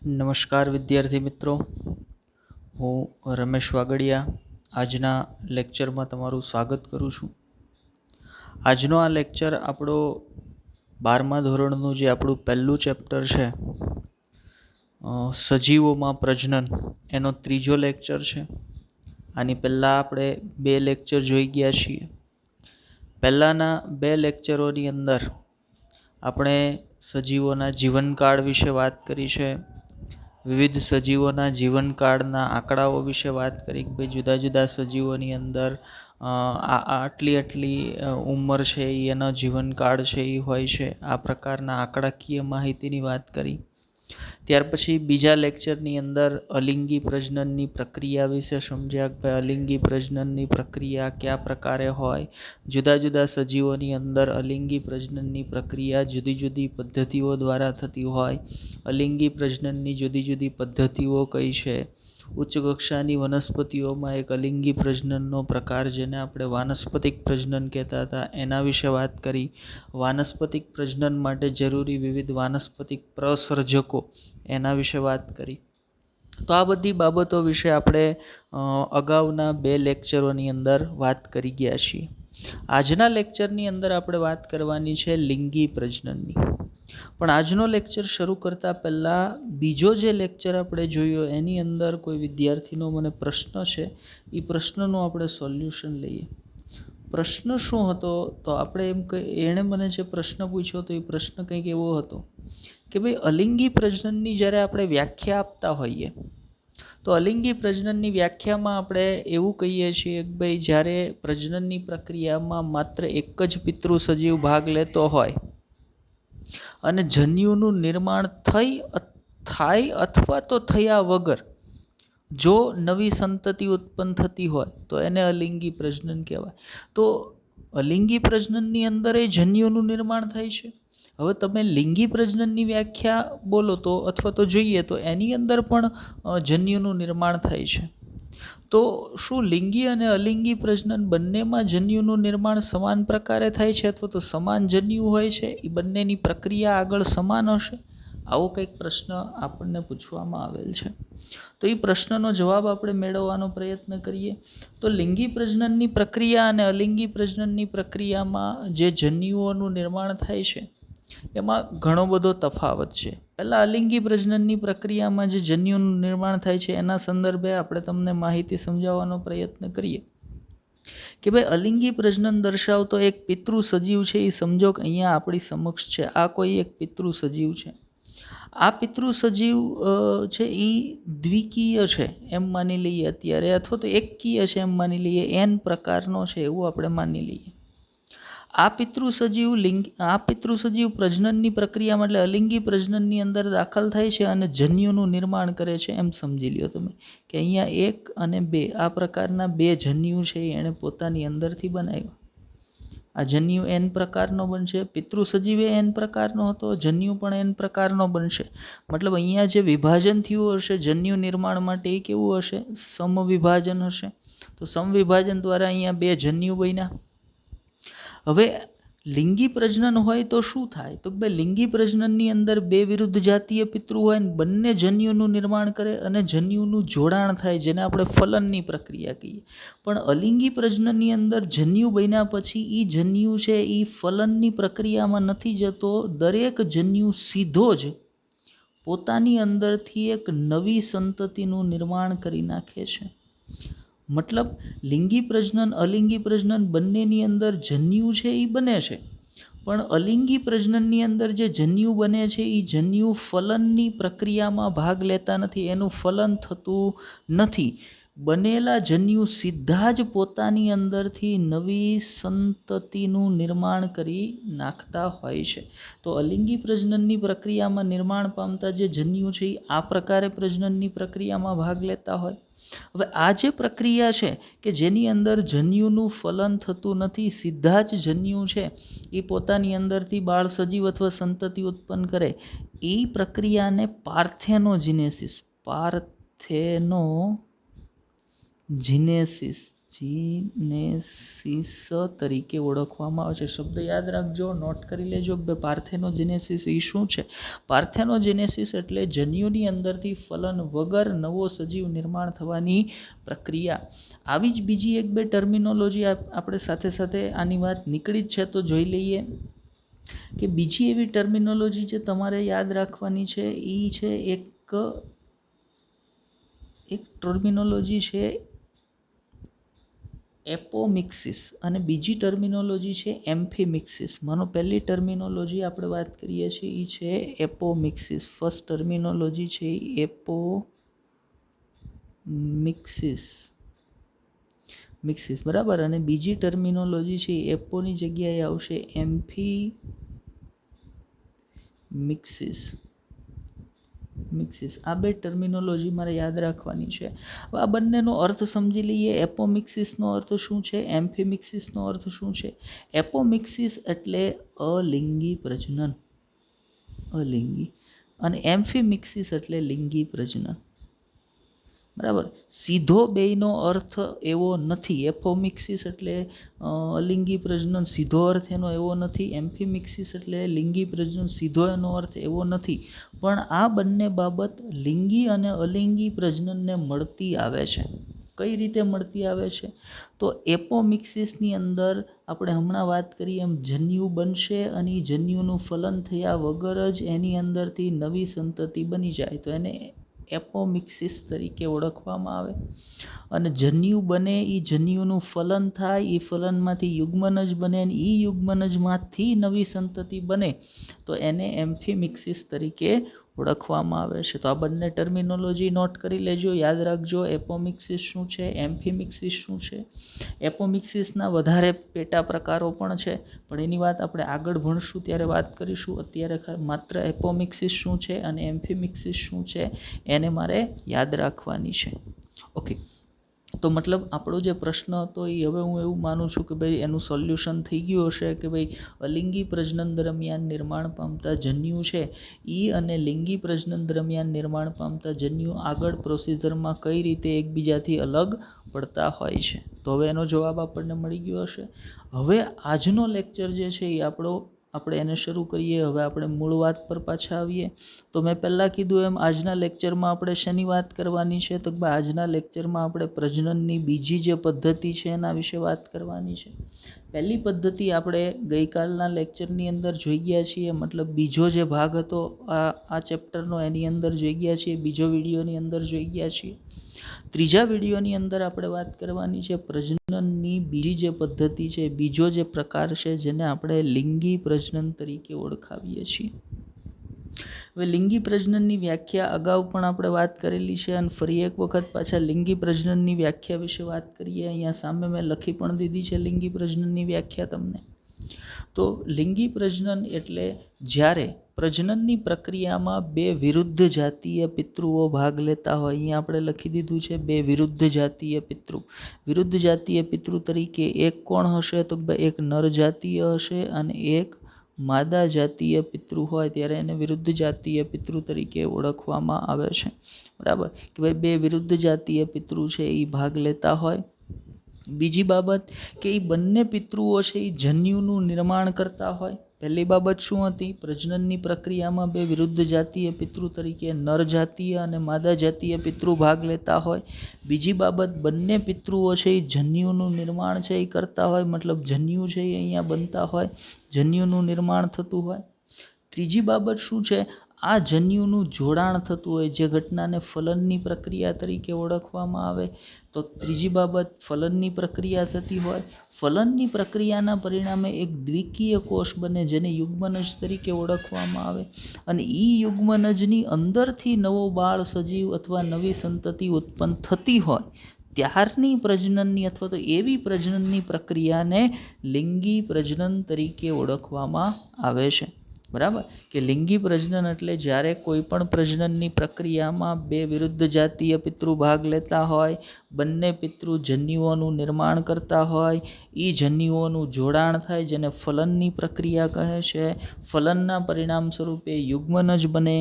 નમસ્કાર વિદ્યાર્થી મિત્રો, હું રમેશ વાગડિયા આજના લેક્ચરમાં તમારું સ્વાગત કરું છું. આજનો આ લેક્ચર આપણો 12મા ધોરણનું જે આપણું પહેલું ચેપ્ટર છે સજીવોમાં પ્રજનન, એનો ત્રીજો લેક્ચર છે. આની પહેલાં આપણે 2 લેક્ચર જોઈ ગયા છીએ. પહેલાંના 2 લેક્ચરોની અંદર આપણે સજીવોના જીવનકાળ વિશે વાત કરી છે. વિવિધ સજીવોના જીવનકાળના આંકડાઓ વિશે વાત કરી કે ભાઈ જુદા જુદા સજીવોની અંદર આટલી ઉંમર છે, એનો જીવનકાળ છે એ હોય છે. આ પ્રકારના આંકડાકીય માહિતીની વાત કરી. ત્યાર પછી બીજા લેક્ચરની અંદર અલિંગી પ્રજનનની પ્રક્રિયા વિશે સમજ્યા કે ભાઈ અલિંગી પ્રજનનની પ્રક્રિયા કયા પ્રકારે હોય. જુદા જુદા સજીવોની અંદર અલિંગી પ્રજનનની પ્રક્રિયા જુદી જુદી પદ્ધતિઓ દ્વારા થતી હોય. અલિંગી પ્રજનનની જુદી જુદી પદ્ધતિઓ કઈ છે? ઉચ્ચ કક્ષાની વનસ્પતિઓમાં એક અલિંગી પ્રજનનનો પ્રકાર જેને આપણે વાનસ્પતિક પ્રજનન કહેતા હતા એના વિશે વાત કરી. વાનસ્પતિક પ્રજનન માટે જરૂરી વિવિધ વાનસ્પતિક પ્રસર્જકો એના વિશે વાત કરી. તો આ બધી બાબતો વિશે આપણે અગાઉના 2 લેક્ચરોની અંદર વાત કરી ગયા છીએ. આજના લેક્ચરની અંદર આપણે વાત કરવાની છે લિંગી પ્રજનનની. પણ આજનો લેક્ચર શરૂ કરતા પહેલાં બીજો જે લેક્ચર આપણે જોયો એની અંદર કોઈ વિદ્યાર્થીનો મને પ્રશ્ન છે, એ પ્રશ્નનું આપણે સોલ્યુશન લઈએ. પ્રશ્ન શું હતો? તો આપણે એણે મને જે પ્રશ્ન પૂછ્યો તો એ પ્રશ્ન કંઈક એવો હતો કે ભાઈ અલિંગી પ્રજનનની જ્યારે આપણે વ્યાખ્યા આપતા હોઈએ તો અલિંગી પ્રજનનની વ્યાખ્યામાં આપણે એવું કહીએ છીએ કે ભાઈ જ્યારે પ્રજનનની પ્રક્રિયામાં માત્ર એક જ પિતૃ સજીવ ભાગ લેતો હોય અને જન્યુનું નિર્માણ થાય અથવા તો થયા વગર જો નવી સંતતિ ઉત્પન્ન થતી હોય તો એને અલિંગી પ્રજનન કહેવાય. તો અલિંગી પ્રજનનની અંદર એ જન્યુનું નિર્માણ થાય છે. હવે તમે લિંગી પ્રજનનની વ્યાખ્યા બોલો તો અથવા તો જોઈએ તો એની અંદર પણ જન્યુનું નિર્માણ થાય છે. તો શું લિંગી અને અલિંગી પ્રજનન બંનેમાં જન્યુનું નિર્માણ સમાન પ્રકારે થાય છે અથવા તો સમાન જન્યુ હોય છે? એ બંનેની પ્રક્રિયા આગળ સમાન હશે? આવો કંઈક પ્રશ્ન આપણને પૂછવામાં આવેલ છે. તો એ પ્રશ્નનો જવાબ આપણે મેળવવાનો પ્રયત્ન કરીએ. તો લિંગી પ્રજનનની પ્રક્રિયા અને અલિંગી પ્રજનનની પ્રક્રિયામાં જે જન્યુઓનું નિર્માણ થાય છે એમાં ઘણો બધો તફાવત છે. પહેલાં અલિંગી પ્રજનનની પ્રક્રિયામાં જે જન્યુનું નિર્માણ થાય છે એના સંદર્ભે આપણે તમને માહિતી સમજાવવાનો પ્રયત્ન કરીએ કે ભાઈ અલિંગી પ્રજનન દર્શાવતો એક પિતૃ સજીવ છે. એ સમજો કે અહીંયા આપણી સમક્ષ છે, આ કોઈ એક પિતૃ સજીવ છે. આ પિતૃ સજીવ છે એ દ્વિકીય છે એમ માની લઈએ અત્યારે, અથવા તો એકકીય છે એમ માની લઈએ, એન પ્રકારનો છે એવું આપણે માની લઈએ. આ પિતૃ સજીવ પ્રજનનની પ્રક્રિયામાં એટલે અલિંગી પ્રજનનની અંદર દાખલ થાય છે અને જન્યુનું નિર્માણ કરે છે એમ સમજી લ્યો તમે કે અહીંયા 1 અને 2 આ પ્રકારના 2 જન્યુ છે એણે પોતાની અંદરથી બનાવ્યા. આ જન્યુ એન પ્રકારનો બનશે. પિતૃ સજીવ એન પ્રકારનો હતો, જન્યુ પણ એન પ્રકારનો બનશે. મતલબ અહીંયા જે વિભાજન થયું હશે જન્યુ નિર્માણ માટે એ કેવું હશે? સમવિભાજન હશે. તો સમવિભાજન દ્વારા અહીંયા 2 જન્યુ બન્યા. હવે લિંગી પ્રજનન હોય તો શું થાય? તો ભાઈ લિંગી પ્રજનનની અંદર 2 વિરુદ્ધ જાતીય પિતૃ હોય ને બંને જન્યુનું નિર્માણ કરે અને જન્યુનું જોડાણ થાય જેને આપણે ફલનની પ્રક્રિયા કહીએ. પણ અલિંગી પ્રજનનની અંદર જન્યુ બન્યા પછી એ જન્યુ છે એ ફલનની પ્રક્રિયામાં નથી જતો. દરેક જન્યુ સીધો જ પોતાની અંદરથી એક નવી સંતતિનું નિર્માણ કરી નાખે છે. મતલબ લિંગી પ્રજનન અલિંગી પ્રજનન બંનેની અંદર જન્યુ છે એ બને છે, પણ અલિંગી પ્રજનનની અંદર જે જન્યુ બને છે એ જન્યુ ફલનની પ્રક્રિયામાં ભાગ લેતા નથી, એનું ફલન થતું નથી. બનેલા જન્યુ સીધા જ પોતાની અંદરથી નવી સંતતિનું નિર્માણ કરી નાખતા હોય છે. તો અલિંગી પ્રજનનની પ્રક્રિયામાં નિર્માણ પામતા જે જન્યુ છે એ આ પ્રકારે પ્રજનનની પ્રક્રિયામાં ભાગ લેતા હોય. હવે આ જે પ્રક્રિયા છે કે જેની અંદર જન્યુનું ફલન થતું નથી, સીધા જ જન્યુ છે એ પોતાની અંદરથી બાળ સજીવ અથવા સંતતિ ઉત્પન્ન કરે, એ પ્રક્રિયાને પાર્થેનોજીનેસિસ જીનેસિસ તરીકે ઓળખવામાં આવે છે. શબ્દ યાદ રાખજો, નોટ કરી લેજો કે પાર્થેનોજેનેસિસ એ શું છે. પાર્થેનોજેનેસિસ એટલે જન્યુની અંદરથી ફલન વગર નવો સજીવ નિર્માણ થવાની પ્રક્રિયા. આવી જ બીજી એક બે ટર્મિનોલોજી આપણે સાથે સાથે આની વાત નીકળી જ છે તો જોઈ લઈએ કે બીજી એવી ટર્મિનોલોજી જે તમારે યાદ રાખવાની છે એ છે એક ટર્મિનોલોજી છે એપોમિક્સિસ અને બીજી ટર્મિનોલોજી છે એમ્ફીમિક્સિસ. માનો પહેલી ટર્મિનોલોજી આપણે વાત કરીએ છીએ એ છે એપોમિક્સિસ. ફર્સ્ટ ટર્મિનોલોજી છે એપોમિક્સિસ બરાબર. અને બીજી ટર્મિનોલોજી છે એપોની જગ્યાએ આવશે એમ્ફીમિક્સિસ. આ બે ટર્મિનોલોજી મારે યાદ રાખવાની છે. હવે આ બંનેનો અર્થ સમજી લઈએ. એપોમિક્સિસનો અર્થ શું છે, એમ્ફીમિક્સિસનો અર્થ શું છે. એપોમિક્સિસ એટલે અલિંગી પ્રજનન, અલિંગી, અને એમ્ફીમિક્સિસ એટલે લિંગી પ્રજનન બરાબર. સીધો બેયનો અર્થ એવો નથી. એપોમિક્સિસ એટલે અલિંગી પ્રજનન, સીધો અર્થ એનો એવો નથી. એમ્ફીમિક્સિસ એટલે લિંગી પ્રજનન, સીધો એનો અર્થ એવો નથી. પણ આ બંને બાબત લિંગી અને અલિંગી પ્રજનનને મળતી આવે છે. કઈ રીતે મળતી આવે છે તો એપોમિક્સિસની અંદર આપણે હમણાં વાત કરીએ એમ જન્યુ બનશે અને એ જન્યુનું ફલન થયા વગર જ એની અંદરથી નવી સંતતિ બની જાય તો એને એપોમિક્સિસ તરીકે ઓળખવામાં આવે. અને જન્યુ બને એ જન્યુનું ફલન થાય, એ ફલનમાંથી યુગ્મનજ બને અને એ યુગ્મનજમાંથી નવી સંતતિ બને તો એને એમ્ફીમિક્સિસ તરીકે ઓળખવામાં આવે છે. તો આ બંને ટર્મિનોલોજી નોટ કરી લેજો, યાદ રાખજો. એપોમિક્સિસ શું છે, એમ્ફીમિક્સિસ શું છે. એપોમિક્સિસના વધારે પેટા પ્રકારો પણ છે પણ એની વાત આપણે આગળ ભણશું ત્યારે વાત કરીશું. અત્યારે માત્ર એપોમિક્સિસ શું છે અને એમ્ફીમિક્સિસ શું છે એને મારે યાદ રાખવાની છે. ઓકે, તો મતલબ આપણો જે પ્રશ્ન હતો એ હવે હું એવું માનું છું કે ભાઈ એનું સોલ્યુશન થઈ ગયું હશે કે ભાઈ અલિંગી પ્રજનન દરમિયાન નિર્માણ પામતા જન્યુ છે એ અને લિંગી પ્રજનન દરમિયાન નિર્માણ પામતા જન્યુ આગળ પ્રોસિજરમાં કઈ રીતે એકબીજાથી અલગ પડતા હોય છે. તો હવે એનો જવાબ આપણને મળી ગયો હશે. હવે આજનો લેક્ચર જે છે એ આપણે એને શરૂ કરીએ. હવે આપણે મૂળ વાત પર પાછા આવીએ. તો મેં પહેલાં કીધું એમ આજના લેક્ચરમાં આપણે શેની વાત કરવાની છે તો આજના લેક્ચરમાં આપણે પ્રજનનની બીજી જે પદ્ધતિ છે એના વિશે વાત કરવાની છે. પહેલી પદ્ધતિ આપણે ગઈકાલના લેક્ચરની અંદર જોઈ ગયા છીએ, મતલબ બીજો જે ભાગ હતો આ ચેપ્ટરનો એની અંદર જોઈ ગયા છીએ, બીજો વિડીયોની અંદર જોઈ ગયા છીએ. ત્રીજા વિડીયોની અંદર આપણે વાત કરવાની છે પ્રજનનની બીજી જે પદ્ધતિ છે, બીજો જે પ્રકાર છે જેને આપણે લિંગી પ્રજનન તરીકે ઓળખાવીએ છીએ. હવે લિંગી પ્રજનનની વ્યાખ્યા અગાઉ પણ આપણે વાત કરેલી છે અને ફરી એક વખત પાછા લિંગી પ્રજનનની વ્યાખ્યા વિશે વાત કરીએ. અહીંયા સામે મેં લખી પણ દીધી છે લિંગી પ્રજનનની વ્યાખ્યા તમને. તો લિંગી પ્રજનન એટલે જ્યારે પ્રજનનની પ્રક્રિયામાં બે વિરુદ્ધ જાતીય પિતૃઓ ભાગ લેતા હોય. અહીંયા આપણે લખી દીધું છે બે વિરુદ્ધ જાતીય પિતૃ. વિરુદ્ધ જાતીય પિતૃ તરીકે એક કોણ હશે તો એક નર જાતીય હશે અને એક માદા જાતીય પિતૃ હોય ત્યારે એને વિરુદ્ધ જાતીય પિતૃ તરીકે ઓળખવામાં આવે છે. બરાબર કે ભાઈ બે વિરુદ્ધ જાતીય પિતૃ છે એ ભાગ લેતા હોય. બીજી બાબત કે એ બંને પિતૃઓ છે એ જન્યુનું નિર્માણ કરતા હોય. પહેલી બાબત શું હતી, પ્રજનનની પ્રક્રિયામાં બે વિરુદ્ધ જાતીય પિતૃ તરીકે નર જાતીય અને માદા જાતીય પિતૃ ભાગ લેતા હોય. બીજી બાબત બંને પિતૃઓ છે એ જન્યુનું નિર્માણ છે એ કરતા હોય, મતલબ જન્યુ છે એ અહીંયા બનતા હોય, જન્યુનું નિર્માણ થતું હોય. ત્રીજી બાબત શું છે, આ જન્યુનું જોડાણ થતું હોય જે ઘટનાને ફલનની પ્રક્રિયા તરીકે ઓળખવામાં આવે. તો ત્રીજી બાબત ફલનની પ્રક્રિયા થતી હોય. ફલનની પ્રક્રિયાના પરિણામે એક દ્વિકીય કોષ બને જેને યુગ્મનજ તરીકે ઓળખવામાં આવે અને એ યુગ્મનજની અંદરથી નવો બાળ સજીવ અથવા નવી સંતતિ ઉત્પન્ન થતી હોય ત્યારની પ્રજનનની અથવા તો એવી પ્રજનનની પ્રક્રિયાને લિંગી પ્રજનન તરીકે ઓળખવામાં આવે છે. બરાબર કે લિંગી પ્રજનન એટલે જ્યારે કોઈ પણ પ્રજનનની પ્રક્રિયામાં બે વિરુદ્ધ જાતીય પિતૃ ભાગ લેતા હોય, બંને પિતૃ જન્યુઓનું નિર્માણ કરતા હોય, એ જન્યુઓનું જોડાણ થાય જેને ફલનની પ્રક્રિયા કહે છે. ફલનના પરિણામ સ્વરૂપે યુગ્મનજ બને.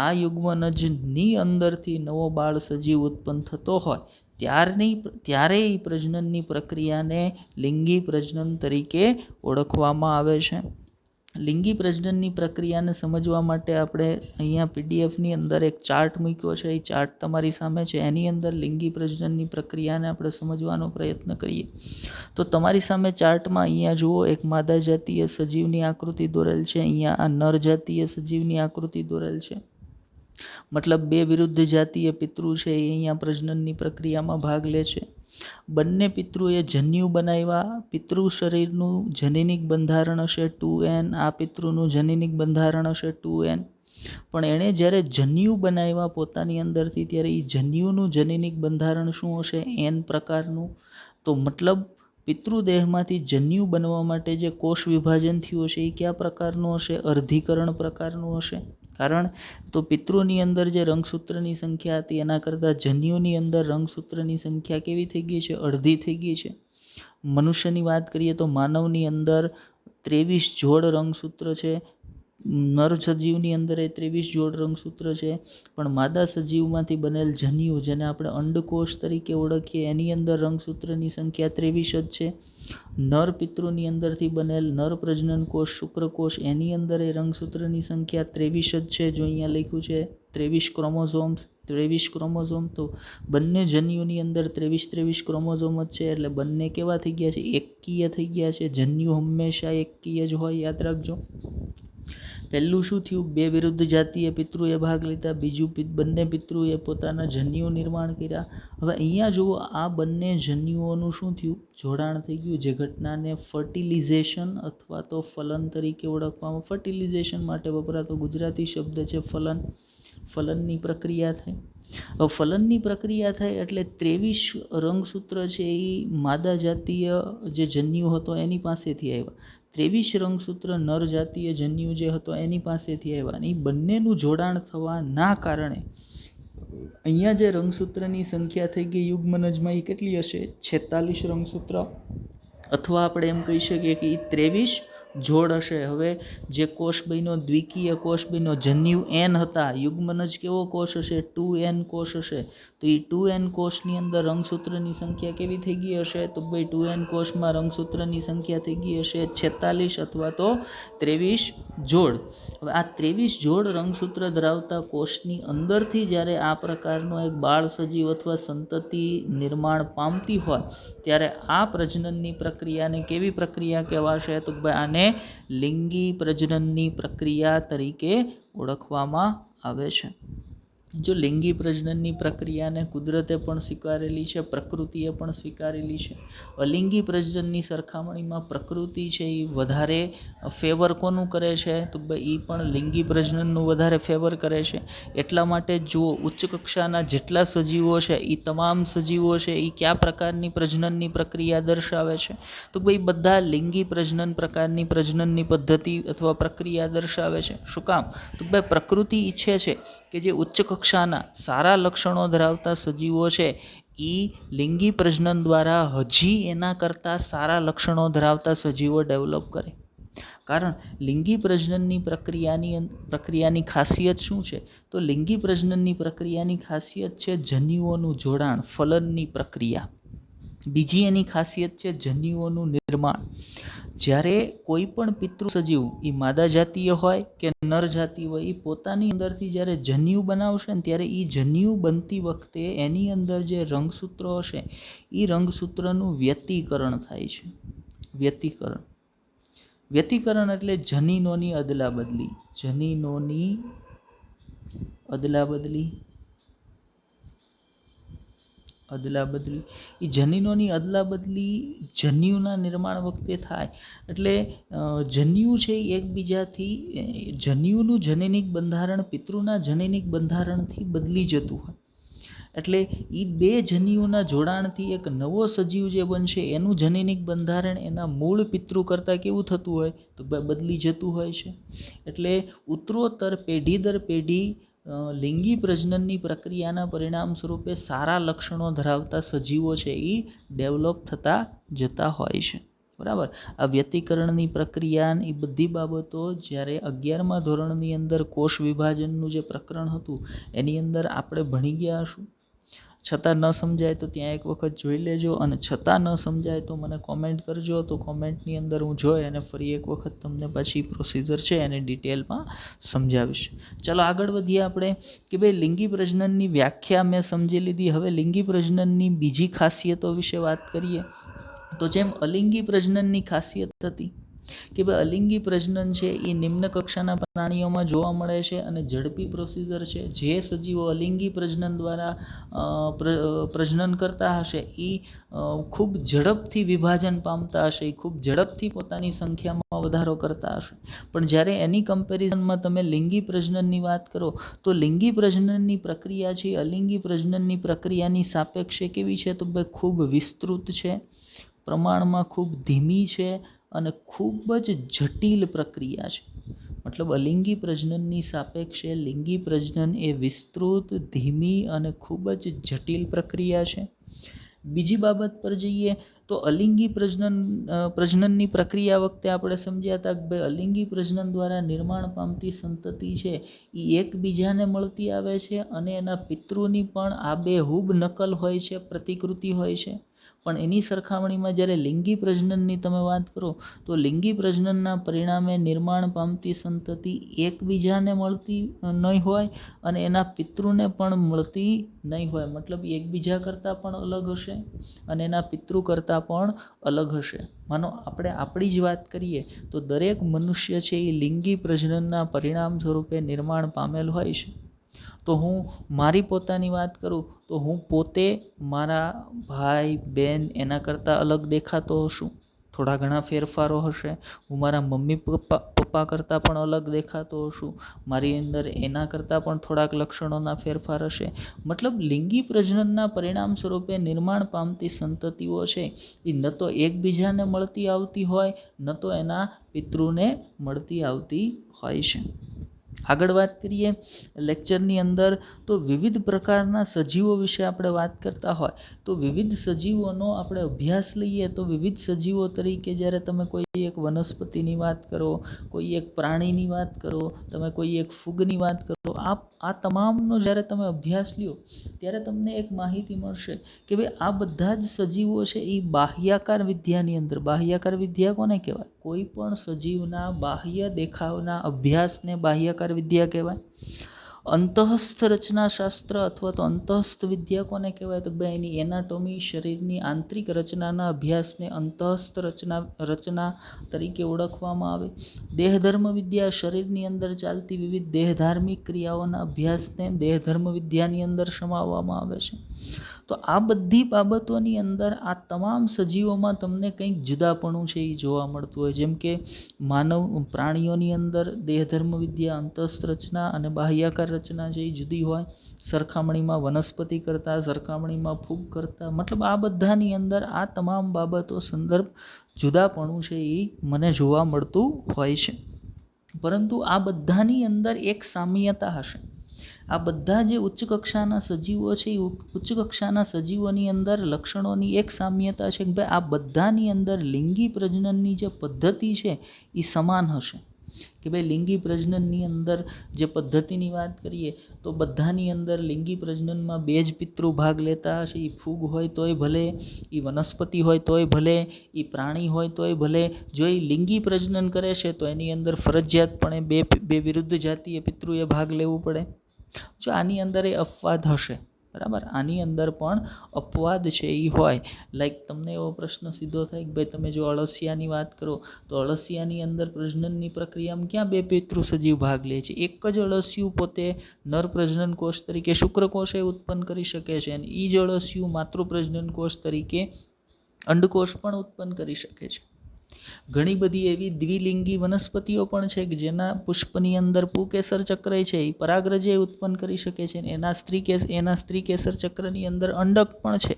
આ યુગ્મનજની અંદરથી નવો બાળ સજીવ ઉત્પન્ન થતો હોય ત્યારે એ પ્રજનનની પ્રક્રિયાને લિંગી પ્રજનન તરીકે ઓળખવામાં આવે છે. લિંગી પ્રજનનની પ્રક્રિયાને સમજવા માટે આપણે અહીંયા પીડીએફની અંદર એક ચાર્ટ મૂક્યો છે. એ ચાર્ટ તમારી સામે છે. એની અંદર લિંગી પ્રજનનની પ્રક્રિયાને આપણે સમજવાનો પ્રયત્ન કરીએ તો તમારી સામે ચાર્ટમાં અહીંયા જુઓ, એક માદા જાતીય સજીવની આકૃતિ દોરેલ છે. અહીંયા આ નર જાતીય સજીવની આકૃતિ દોરેલ છે. મતલબ બે વિરુદ્ધ જાતીય પિતૃ છે એ અહીંયા પ્રજનનની પ્રક્રિયામાં ભાગ લે છે. બંને પિતૃએ જન્યુ બનાવ્યા. પિતૃ શરીરનું જનીનિક બંધારણ હશે 2n, આ પિતૃનું જનીનિક બંધારણ હશે 2n. પણ એણે જ્યારે જન્યુ બનાવ્યા પોતાની અંદરથી ત્યારે એ જન્યુનું જનીનિક બંધારણ શું હશે? n પ્રકારનું. તો મતલબ પિતૃદેહમાંથી જન્યુ બનવા માટે જે કોષ વિભાજન થયું હશે એ કયા પ્રકારનું હશે? અર્ધીકરણ પ્રકારનું હશે. કારણ તો પિતૃની અંદર જે રંગસૂત્રની સંખ્યા હતી એના કરતાં જન્યુની અંદર રંગસૂત્રની સંખ્યા કેવી થઈ ગઈ છે? અડધી થઈ ગઈ છે. મનુષ્યની વાત કરીએ તો માનવની અંદર 23 જોડ રંગસૂત્ર છે. નર સજીવની અંદર એ 23 જોડ રંગસૂત્ર છે. પણ માદા સજીવમાંથી બનેલ જન્યુ, જેને આપણે અંડકોષ તરીકે ઓળખીએ, એની અંદર રંગસૂત્રની સંખ્યા 23 જ છે. નર પિતૃની અંદરથી બનેલ નર પ્રજનન કોષ શુક્રકોષ, એની અંદર એ રંગસૂત્રની સંખ્યા 23 જ છે. જો અહીંયા લખ્યું છે 23 ક્રોમોઝોમ, તો બંને જન્યુની અંદર 23 ક્રોમોઝોમ જ છે. એટલે બંને કેવા થઈ ગયા છે? એકકીય થઈ ગયા છે. જન્યુ હંમેશા એકકીય જ હોય, યાદ રાખજો. પહેલું શું થયું? બે વિરુદ્ધ જાતીય પિતૃએ ભાગ લીધા. બીજું, બંને પિતૃએ પોતાના જન્યુ નિર્માણ કર્યા. હવે અહીંયા જુઓ, આ બંને જન્યુઓનું શું થયું? જોડાણ થઈ ગયું, જે ઘટનાને ફર્ટિલિઝેશન અથવા તો ફલન તરીકે ઓળખવામાં. ફર્ટિલિઝેશન માટે વપરાતો ગુજરાતી શબ્દ છે ફલન. ફલનની પ્રક્રિયા થઈ. હવે ફલનની પ્રક્રિયા થાય એટલે 23 રંગસૂત્ર છે એ માદા જાતીય જે જન્યુ હતો એની પાસેથી આવ્યા. 23 રંગસૂત્ર નર જાતીય જન્યુ જે હતો એની પાસેથી આવ્યા. અને એ બંનેનું જોડાણ થવાના કારણે અહીંયા જે રંગસૂત્રની સંખ્યા થઈ ગઈ યુગ્મનજમાં એ કેટલી હશે? 46 રંગસૂત્ર, અથવા આપણે એમ કહી શકીએ કે એ 23 જોડ હશે. હવે જે કોષ બન્યો, દ્વિકીય કોષ બન્યો, જન્યુ n હતા, યુગ્મનજ કેવો કોષ હશે? 2n કોષ હશે. તો એ 2n કોષની અંદર રંગસૂત્રની સંખ્યા કેવી થઈ ગઈ હશે? તો ભાઈ 2n કોષમાં રંગસૂત્રની સંખ્યા થઈ ગઈ હશે 46 અથવા તો 23 જોડ. હવે આ 23 જોડ રંગસૂત્ર ધરાવતા કોષની અંદરથી જ્યારે આ પ્રકારનો એક બાળ સજીવ અથવા સંતતિ નિર્માણ પામતી હોય ત્યારે આ પ્રજનનની પ્રક્રિયાને કેવી પ્રક્રિયા કહેવાશે? તો ભાઈ આને લિંગી પ્રજનનની પ્રક્રિયા તરીકે ઓળખવામાં આવે છે. જો લિંગી પ્રજનનની પ્રક્રિયાને કુદરતે પણ સ્વીકારેલી છે, પ્રકૃતિએ પણ સ્વીકારેલી છે. અલિંગી પ્રજનનની સરખામણીમાં પ્રકૃતિ છે એ વધારે ફેવર કોનું કરે છે? તો ભાઈ એ પણ લિંગી પ્રજનનનું વધારે ફેવર કરે છે. એટલા માટે જો ઉચ્ચ કક્ષાના જેટલા સજીવો છે એ તમામ સજીવો છે એ કયા પ્રકારની પ્રજનનની પ્રક્રિયા દર્શાવે છે? તો ભાઈ બધા લિંગી પ્રજનન પ્રકારની પ્રજનનની પદ્ધતિ અથવા પ્રક્રિયા દર્શાવે છે. શું કામ? તો ભાઈ પ્રકૃતિ ઈચ્છે છે કે જે ઉચ્ચ કક્ષાના સારા લક્ષણો ધરાવતા સજીવો છે એ લિંગી પ્રજનન દ્વારા હજી એના કરતાં સારા લક્ષણો ધરાવતા સજીવો ડેવલપ કરે. કારણ લિંગી પ્રજનનની પ્રક્રિયાની ખાસિયત શું છે? તો લિંગી પ્રજનનની પ્રક્રિયાની ખાસિયત છે જન્યુઓનું જોડાણ, ફલનની પ્રક્રિયા. બીજી એની ખાસિયત છે જન્યુઓનું નિર્માણ. જ્યારે કોઈ પણ પિતૃ સજીવ, એ માદા જાતીય હોય કે નર જાતીય હોય, એ પોતાની અંદરથી જ્યારે જન્યુ બનાવશે ને ત્યારે એ જન્યુ બનતી વખતે એની અંદર જે રંગસૂત્રો હશે એ રંગસૂત્રનું વ્યતિકરણ થાય છે. વ્યતિકરણ એટલે જનીનોની અદલા બદલી. એ જનીનોની અદલા બદલી જન્યુના નિર્માણ વખતે થાય. એટલે જન્યુ છે એકબીજાથી, જન્યુનું જનીનિક બંધારણ પિતૃના જનીનિક બંધારણથી બદલી જતું હોય. એટલે એ બે જન્યુના જોડાણથી એક નવો સજીવ જે બનશે એનું જનીનિક બંધારણ એના મૂળ પિતૃ કરતાં કેવું થતું હોય? તો બદલી જતું હોય છે. એટલે ઉત્તરોત્તર પેઢી દર પેઢી લિંગી પ્રજનનની પ્રક્રિયાના પરિણામ સ્વરૂપે સારા લક્ષણો ધરાવતા સજીવો છે એ ડેવલપ થતા જતા હોય છે. બરાબર. આ વ્યતિકરણની પ્રક્રિયા એ બધી બાબતો જ્યારે 11મા ધોરણની અંદર કોષ વિભાજનનું જે પ્રકરણ હતું એની અંદર આપણે ભણી ગયા હશું. છતાં ન સમજાય તો ત્યાં એક વખત જોઈ લેજો, અને છતાં ન સમજાય તો મને કોમેન્ટ કરજો. તો કોમેન્ટની અંદર હું જોઈ અને ફરી એક વખત તમને પાછી પ્રોસિજર છે એને ડિટેલમાં સમજાવીશ. ચલો આગળ વધીએ આપણે કે ભાઈ લિંગી પ્રજનનની વ્યાખ્યા મેં સમજી લીધી. હવે લિંગી પ્રજનનની બીજી ખાસિયતો વિશે વાત કરીએ. તો જેમ અલિંગી પ્રજનનની ખાસિયત હતી કે ભાઈ અલિંગી પ્રજનન છે એ નિમ્ન કક્ષાના પ્રાણીઓમાં જોવા મળે છે અને ઝડપી પ્રોસિજર છે. જે સજીવો અલિંગી પ્રજનન દ્વારા પ્રજનન કરતા હશે એ ખૂબ ઝડપથી વિભાજન પામતા હશે, એ ખૂબ ઝડપથી પોતાની સંખ્યામાં વધારો કરતા હશે. પણ જ્યારે એની કમ્પેરિઝનમાં તમે લિંગી પ્રજનનની વાત કરો તો લિંગી પ્રજનનની પ્રક્રિયા છે અલિંગી પ્રજનનની પ્રક્રિયાની સાપેક્ષે કેવી છે? તો ભાઈ ખૂબ વિસ્તૃત છે, પ્રમાણમાં ખૂબ ધીમી છે અને ખૂબ જ જટિલ પ્રક્રિયા છે. મતલબ અલિંગી પ્રજનનની સાપેક્ષે લિંગી પ્રજનન એ વિસ્તૃત, ધીમી અને ખૂબ જ જટિલ પ્રક્રિયા છે. બીજી બાબત પર જઈએ તો અલિંગી પ્રજનનની પ્રક્રિયા વખતે આપણે સમજ્યા હતા કે ભાઈ અલિંગી પ્રજનન દ્વારા નિર્માણ પામતી સંતતિ છે એ એકબીજાને મળતી આવે છે અને એના પિતૃની પણ આબેહૂબ નકલ હોય છે, પ્રતિકૃતિ હોય છે. પણ એની સરખામણીમાં જ્યારે લિંગી પ્રજનનની તમે વાત કરો તો લિંગી પ્રજનનના પરિણામે નિર્માણ પામતી સંતતિ એકબીજાને મળતી નહીં હોય અને એના પિતૃને પણ મળતી નહીં હોય. મતલબ એકબીજા કરતાં પણ અલગ હશે અને એના પિતૃ કરતાં પણ અલગ હશે. માનો આપણે આપણી જ વાત કરીએ તો દરેક મનુષ્ય છે એ લિંગી પ્રજનનના પરિણામ સ્વરૂપે નિર્માણ પામેલ હોય છે. તો હું મારી પોતાની વાત કરું તો હું પોતે મારા ભાઈ બહેન એના કરતાં અલગ દેખાતો હશું, થોડા ઘણા ફેરફારો હશે. હું મારા મમ્મી પપ્પા કરતાં પણ અલગ દેખાતો હશું, મારી અંદર એના કરતાં પણ થોડાક લક્ષણોના ફેરફાર હશે. મતલબ લિંગી પ્રજનનના પરિણામ સ્વરૂપે નિર્માણ પામતી સંતતિઓ છે એ ન તો એકબીજાને મળતી આવતી હોય ન તો એના પિતૃને મળતી આવતી હોય છે. આગળ વાત કરીએ લેક્ચરની અંદર તો વિવિધ પ્રકારના સજીવો વિશે આપણે વાત કરતા હોય તો વિવિધ સજીવોનો આપણે અભ્યાસ લઈએ તો વિવિધ સજીવો તરીકે જ્યારે તમે કોઈ એક વનસ્પતિની વાત કરો, કોઈ એક પ્રાણીની વાત કરો, તમે કોઈ એક ફૂગની વાત કરો, આ તમામનો જ્યારે તમે અભ્યાસ લ્યો ત્યારે તમને એક માહિતી મળશે કે ભાઈ આ બધા જ સજીવો છે એ બાહ્યાકાર વિદ્યાની અંદર, બાહ્યાકાર વિદ્યા કોને કહેવાય? કોઈ પણ સજીવના બાહ્ય દેખાવના અભ્યાસને બાહ્યાકાર વિદ્યા કહેવાય. અંતઃસ્થ રચનાશાસ્ત્ર અથવા તો અંતઃસ્થ વિદ્યા કોને કહેવાય? તો ભાઈ એની એનાટોમી, શરીરની આંતરિક રચનાના અભ્યાસને અંતઃસ્થ રચના તરીકે ઓળખવામાં આવે. દેહધર્મ વિદ્યા શરીરની અંદર ચાલતી વિવિધ દેહધાર્મિક ક્રિયાઓના અભ્યાસને દેહધર્મ વિદ્યાની અંદર સમાવવામાં આવે છે. તો આ બધી બાબતોની અંદર આ તમામ સજીવોમાં તમને કંઈક જુદાપણું છે એ જોવા મળતું હોય. જેમ કે માનવ પ્રાણીઓની અંદર દેહધર્મ વિદ્યા, અંતઃસ્થ રચના અને બાહ્યાકાર રચના છે એ જુદી હોય સરખામણીમાં વનસ્પતિ કરતાં, સરખામણીમાં ફૂગ કરતાં. મતલબ આ બધાની અંદર આ તમામ બાબતો સંદર્ભ જુદાપણું છે એ મને જોવા મળતું હોય છે. પરંતુ આ બધાની અંદર એક સામ્યતા હશે. આ બધા જે ઉચ્ચ કક્ષાના સજીવો છે એ ઉચ્ચ કક્ષાના સજીવોની અંદર લક્ષણોની એક સામ્યતા છે કે ભાઈ આ બધાની અંદર લિંગી પ્રજનનની જે પદ્ધતિ છે એ સમાન હશે. કે ભાઈ લિંગી પ્રજનનની અંદર જે પદ્ધતિની વાત કરીએ તો બધાની અંદર લિંગી પ્રજનનમાં બે જ પિતૃ ભાગ લેતા હશે. એ ફૂગ હોય તોય ભલે, એ વનસ્પતિ હોય તોય ભલે, એ પ્રાણી હોય તોય ભલે. જો એ લિંગી પ્રજનન કરે છે તો એની અંદર ફરજિયાતપણે બે વિરુદ્ધ જાતીય પિતૃએ ભાગ લેવું પડે. જો આની અંદર એ અપવાદ હશે, બરાબર, આની અંદર પણ અપવાદ છે એ હોય. લાઈક તમને એવો પ્રશ્ન સીધો થાય કે ભાઈ તમે જો અળસિયાની વાત કરો તો અળસિયાની અંદર પ્રજનનની પ્રક્રિયામાં ક્યાં બે પિતૃ સજીવ ભાગ લે છે? એક જ અળસિયું પોતે નર પ્રજનન કોષ તરીકે શુક્રકોષે ઉત્પન્ન કરી શકે છે અને એ જ અળસિયું માતૃ પ્રજનન કોષ તરીકે અંડકોષ પણ ઉત્પન્ન કરી શકે છે. ઘણી બધી એવી દ્વિલિંગી વનસ્પતિઓ પણ છે કે જેના પુષ્પની અંદર પુકેસર ચક્ર છે એ પરાગરજ્ય ઉત્પન્ન કરી શકે છે. એના સ્ત્રી કેસર ચક્રની અંદર અંડક પણ છે,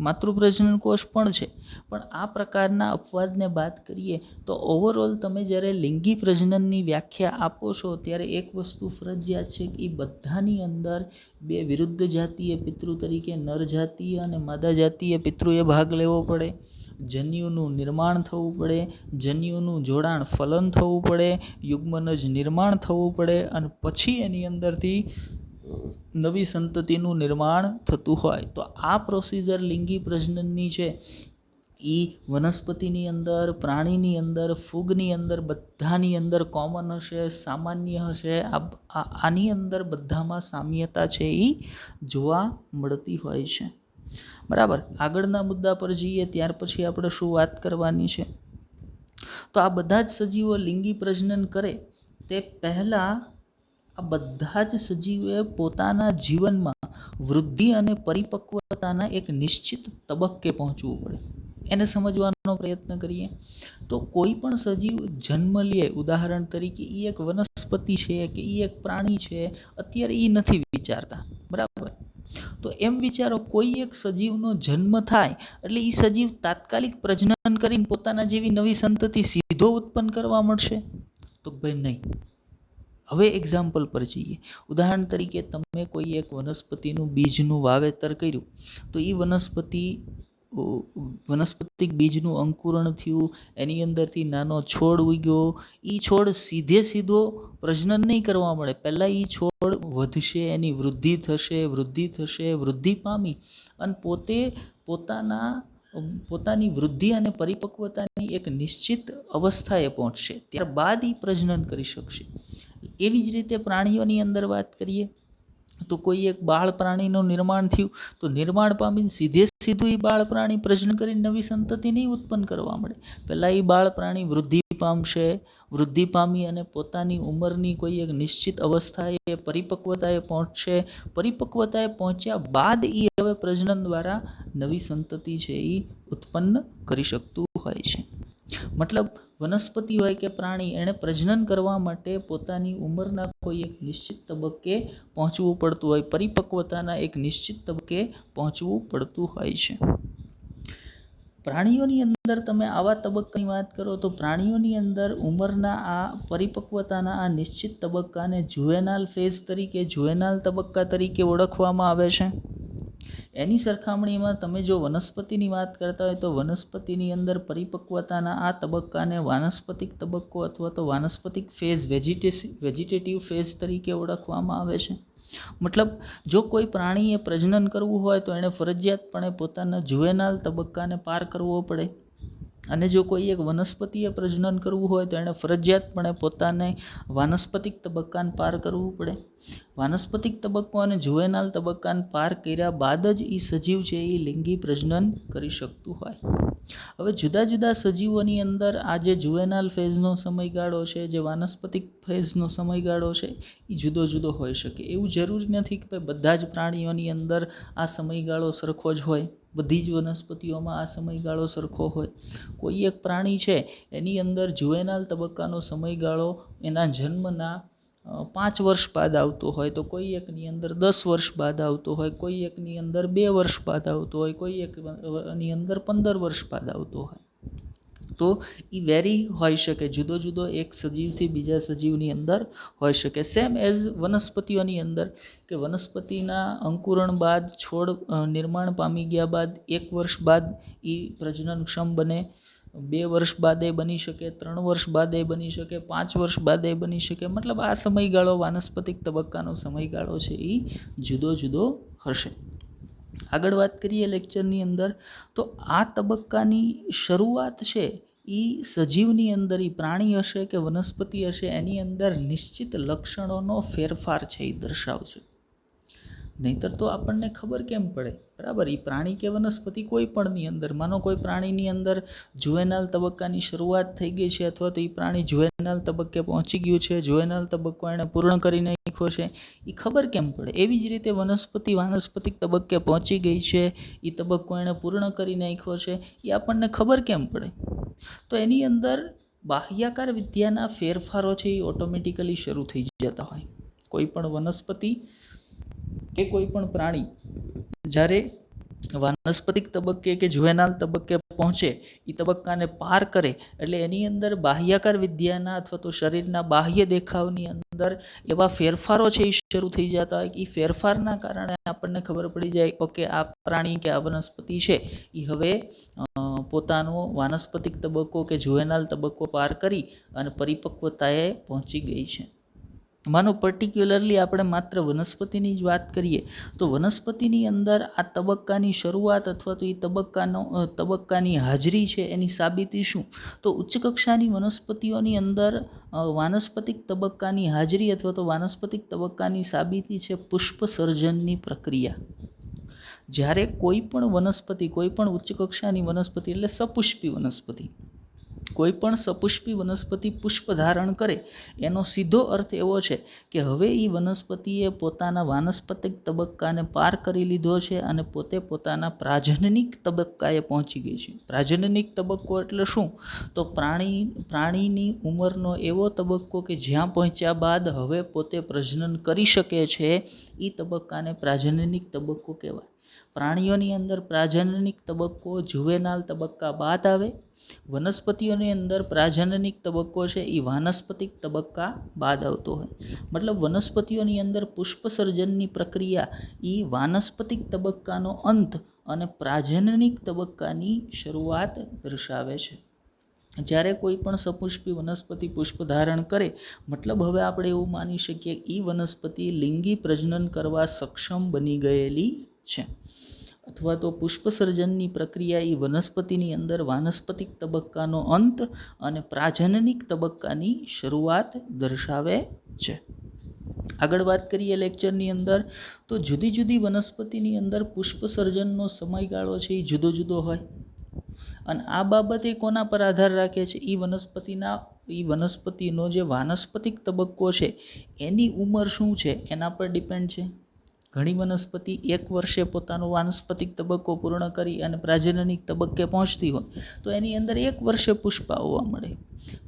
માતૃપ્રજનન કોષ પણ છે. પણ આ પ્રકારના અપવાદને બાદ કરીએ તો ઓવરઓલ તમે જ્યારે લિંગી પ્રજનનની વ્યાખ્યા આપો છો ત્યારે એક વસ્તુ ફરજિયાત છે કે એ બધાની અંદર બે વિરુદ્ધ જાતીય પિતૃ તરીકે નર જાતીય અને માદા જાતીય પિતૃએ ભાગ લેવો પડે. જન્યુનું નિર્માણ થવું પડે, જન્યુનું જોડાણ ફલન થવું પડે, યુગ્મનજ નિર્માણ થવું પડે અને પછી એની અંદરથી નવી સંતતિનું નિર્માણ થતું હોય તો આ પ્રોસિજર લિંગી પ્રજનનની છે એ વનસ્પતિની અંદર, પ્રાણીની અંદર, ફૂગની અંદર, બધાની અંદર કોમન હશે, સામાન્ય હશે. આની અંદર બધામાં સામ્યતા છે એ જોવા મળતી હોય છે. બરાબર. આગળના મુદ્દા પર જઈએ ત્યાર પછી આપણે શું વાત કરવાની છે, તો આ બધા જ સજીવો લિંગી પ્રજનન કરે તે પહેલાં આ બધા જ સજીવોએ પોતાના જીવનમાં વૃદ્ધિ અને પરિપક્વતાના એક નિશ્ચિત તબક્કે પહોંચવું પડે. એને સમજવાનો પ્રયત્ન કરીએ તો કોઈ પણ સજીવ જન્મ લે, ઉદાહરણ તરીકે એ એક વનસ્પતિ છે કે એ એક પ્રાણી છે, અત્યારે એ નથી વિચારતા. બરાબર. તો એમ વિચારો કોઈ એક સજીવનો જન્મ થાય એટલે એ સજીવ તાત્કાલિક પ્રજનન કરીને પોતાના જેવી નવી સંતતિ સીધો ઉત્પન્ન કરવા મળશે? તો ભાઈ નહીં. હવે એક્ઝામ્પલ પર જઈએ. ઉદાહરણ તરીકે તમે કોઈ એક વનસ્પતિનું બીજનું વાવેતર કર્યું તો એ વનસ્પતિક બીજનું અંકુરણ થયું, એની અંદરથી નાનો છોડ ઉગ્યો. એ છોડ સીધો પ્રજનન નહીં કરવા મળે. પહેલાં એ છોડ વધશે, એની વૃદ્ધિ થશે, વૃદ્ધિ પામી અને પોતાની વૃદ્ધિ અને પરિપક્વતાની એક નિશ્ચિત અવસ્થાએ પહોંચશે. ત્યારબાદ એ પ્રજનન કરી શકશે. એવી જ રીતે પ્રાણીઓની અંદર વાત કરીએ તો કોઈ એક બાળ પ્રાણીનું નિર્માણ થયું તો નિર્માણ પામીને સીધું એ બાળ પ્રાણી પ્રજનન કરીને નવી સંતતિ નહીં ઉત્પન્ન કરવા મળે. પહેલાં એ બાળ પ્રાણી વૃદ્ધિ પામશે, વૃદ્ધિ પામી અને પોતાની ઉંમરની કોઈ એક નિશ્ચિત અવસ્થાએ પરિપક્વતાએ પહોંચશે. પરિપક્વતાએ પહોંચ્યા બાદ એ હવે પ્રજનન દ્વારા નવી સંતતિ છે એ ઉત્પન્ન કરી શકતું હોય છે. મતલબ વનસ્પતિ હોય કે પ્રાણી, એણે પ્રજનન કરવા માટે પોતાની ઉંમરના કોઈ એક નિશ્ચિત તબક્કે પહોંચવું પડતું હોય, પરિપક્વતાના એક નિશ્ચિત તબક્કે પહોંચવું પડતું હોય છે. પ્રાણીઓની અંદર તમે આવા તબક્કાની વાત કરો તો પ્રાણીઓની અંદર ઉંમરના આ પરિપક્વતાના આ નિશ્ચિત તબક્કાને જુવેનાલ ફેઝ તરીકે, જુવેનાલ તબક્કા તરીકે ઓળખવામાં આવે છે. એની સરખામણીમાં તમે જો વનસ્પતિની વાત કરતા હોય તો વનસ્પતિની અંદર પરિપક્વતાના આ તબક્કાને વાનસ્પતિક તબક્કો અથવા તો વાનસ્પતિક ફેઝ, વેજીટેટિવ ફેઝ તરીકે ઓળખવામાં આવે છે. મતલબ જો કોઈ પ્રાણીએ પ્રજનન કરવું હોય તો એણે ફરજિયાતપણે પોતાના જુવેનાલ તબક્કાને પાર કરવો પડે, અને જો કોઈ એક વનસ્પતિએ પ્રજનન કરવું હોય તો એણે ફરજિયાતપણે પોતાને વાનસ્પતિક તબક્કાને પાર કરવું પડે. વાનસ્પતિક તબક્કો અને જુવેનાલ તબક્કાને પાર કર્યા બાદ જ એ સજીવ છે એ લિંગી પ્રજનન કરી શકતું હોય. હવે જુદા જુદા સજીવોની અંદર આ જે જુવેનાલ ફેઝનો સમયગાળો છે, જે વાનસ્પતિક ફેઝનો સમયગાળો છે, એ જુદો જુદો હોઈ શકે. એવું જરૂરી નથી કે બધા જ પ્રાણીઓની અંદર આ સમયગાળો સરખો જ હોય, બધી જ વનસ્પતિઓમાં આ સમયગાળો સરખો હોય. કોઈ એક પ્રાણી છે એની અંદર જુવેનાલ તબક્કાનો સમયગાળો એના જન્મના 5 વર્ષ બાદ આવતો હોય તો કોઈ એકની અંદર 10 વર્ષ બાદ આવતો હોય, કોઈ એકની અંદર 2 વર્ષ બાદ આવતો હોય, કોઈ એકની અંદર 15 વર્ષ બાદ આવતો હોય. તો એ વેરી હોઈ શકે, જુદો જુદો એક સજીવથી બીજા સજીવની અંદર હોઈ શકે. સેમ એઝ વનસ્પતિઓની અંદર કે વનસ્પતિના અંકુરણ બાદ છોડ નિર્માણ પામી ગયા બાદ 1 વર્ષ બાદ એ પ્રજનનક્ષમ બને, 2 વર્ષ બાદ એ બની શકે, 3 વર્ષ બાદ એ બની શકે, 5 વર્ષ બાદ એ બની શકે. મતલબ આ સમયગાળો, વાનસ્પતિક તબક્કાનો સમયગાળો છે એ જુદો જુદો હશે. આગળ વાત કરીએ લેક્ચરની અંદર તો આ તબક્કાની શરૂઆત છે એ સજીવની અંદર, એ પ્રાણી હશે કે વનસ્પતિ હશે, એની અંદર નિશ્ચિત લક્ષણોનો ફેરફાર છે એ દર્શાવશે. નહીંતર તો આપણને ખબર કેમ પડે? બરાબર. એ પ્રાણી કે વનસ્પતિ કોઈ પણની અંદર, માનો કોઈ પ્રાણીની અંદર જુવેનાલ તબક્કાની શરૂઆત થઈ ગઈ છે અથવા તો એ પ્રાણી જુવેનાલ તબક્કે પહોંચી ગયું છે, જુવેનાલ તબક્કો એણે પૂર્ણ કરી નાખ્યો છે, એ ખબર કેમ પડે? એવી જ રીતે વનસ્પતિ વાનસ્પતિક તબક્કે પહોંચી ગઈ છે, એ તબક્કો એણે પૂર્ણ કરી નાખ્યો છે, એ આપણને ખબર કેમ પડે? તો એની અંદર બાહ્યાકાર વિદ્યાના ફેરફારો છે એ ઓટોમેટિકલી શરૂ થઈ જતા હોય. કોઈ પણ વનસ્પતિ કે કોઈ પણ પ્રાણી જ્યારે વાનસ્પતિક તબક્કે કે જુવેનાલ તબક્કે પહોંચે, એ તબક્કાને પાર કરે એટલે એની અંદર બાહ્યાકાર વિદ્યાના અથવા તો શરીરના બાહ્ય દેખાવની અંદર એવા ફેરફારો છે એ શરૂ થઈ જતા હોય. એ ફેરફારના કારણે આપણને ખબર પડી જાય ઓકે આ પ્રાણી કે આ વનસ્પતિ છે એ હવે પોતાનો વાનસ્પતિક તબક્કો કે જુવેનાલ તબક્કો પાર કરી અને પરિપક્વતાએ પહોંચી ગઈ છે. માનો પર્ટિક્યુલરલી આપણે માત્ર વનસ્પતિની જ વાત કરીએ તો વનસ્પતિની અંદર આ તબક્કાની શરૂઆત અથવા તો એ તબક્કાની હાજરી છે એની સાબિતી શું? તો ઉચ્ચ કક્ષાની વનસ્પતિઓની અંદર વાનસ્પતિક તબક્કાની હાજરી અથવા તો વાનસ્પતિક તબક્કાની સાબિતી છે પુષ્પ સર્જનની પ્રક્રિયા. જ્યારે કોઈ પણ વનસ્પતિ, કોઈ પણ ઉચ્ચ કક્ષાની વનસ્પતિ એટલે સપુષ્પી વનસ્પતિ, કોઈ પણ સપુષ્પી વનસ્પતિ પુષ્પ ધારણ કરે એનો સીધો અર્થ એવો છે કે હવે એ વનસ્પતિએ પોતાના વાનસ્પતિક તબક્કાને પાર કરી લીધો છે અને પોતે પોતાના પ્રાજનનિક તબક્કાએ પહોંચી ગઈ છે. પ્રાજનનિક તબક્કો એટલે શું? તો પ્રાણીની ઉંમરનો એવો તબક્કો કે જ્યાં પહોંચ્યા બાદ હવે પોતે પ્રજનન કરી શકે છે, એ તબક્કાને પ્રાજનનિક તબક્કો કહેવાય. પ્રાણીઓની અંદર પ્રાજનનિક તબક્કો જુવેનાલ તબક્કા બાદ આવે. વનસ્પતિઓની અંદર પ્રાજનનિક તબક્કો છે એ વાનસ્પતિક તબક્કા બાદ આવતો હોય. મતલબ વનસ્પતિઓની અંદર પુષ્પ સર્જનની પ્રક્રિયા એ વાનસ્પતિક તબક્કાનો અંત અને પ્રાજનનિક તબક્કાની શરૂઆત દર્શાવે છે. જ્યારે કોઈ પણ સપુષ્પી વનસ્પતિ પુષ્પ ધારણ કરે મતલબ હવે આપણે એવું માની શકીએ એ વનસ્પતિ લિંગી પ્રજનન કરવા સક્ષમ બની ગયેલી છે. અથવા તો પુષ્પ સર્જનની પ્રક્રિયા એ વનસ્પતિની અંદર વાનસ્પતિક તબક્કાનો અંત અને પ્રાજનનિક તબક્કાની શરૂઆત દર્શાવે છે. આગળ વાત કરીએ લેક્ચરની અંદર તો જુદી જુદી વનસ્પતિની અંદર પુષ્પ સર્જનનો સમયગાળો છે એ જુદો જુદો હોય અને આ બાબતે કોના પર આધાર રાખે છે? એ વનસ્પતિનો જે વાનસ્પતિક તબક્કો છે એની ઉંમર શું છે એના પર ડિપેન્ડ છે. ઘણી વનસ્પતિ 1 વર્ષે પોતાનો વાનસ્પતિક તબક્કો પૂર્ણ કરી અને પ્રાજનનિક તબક્કે પહોંચતી હોય તો એની અંદર 1 વર્ષે પુષ્પ આવવા મળે.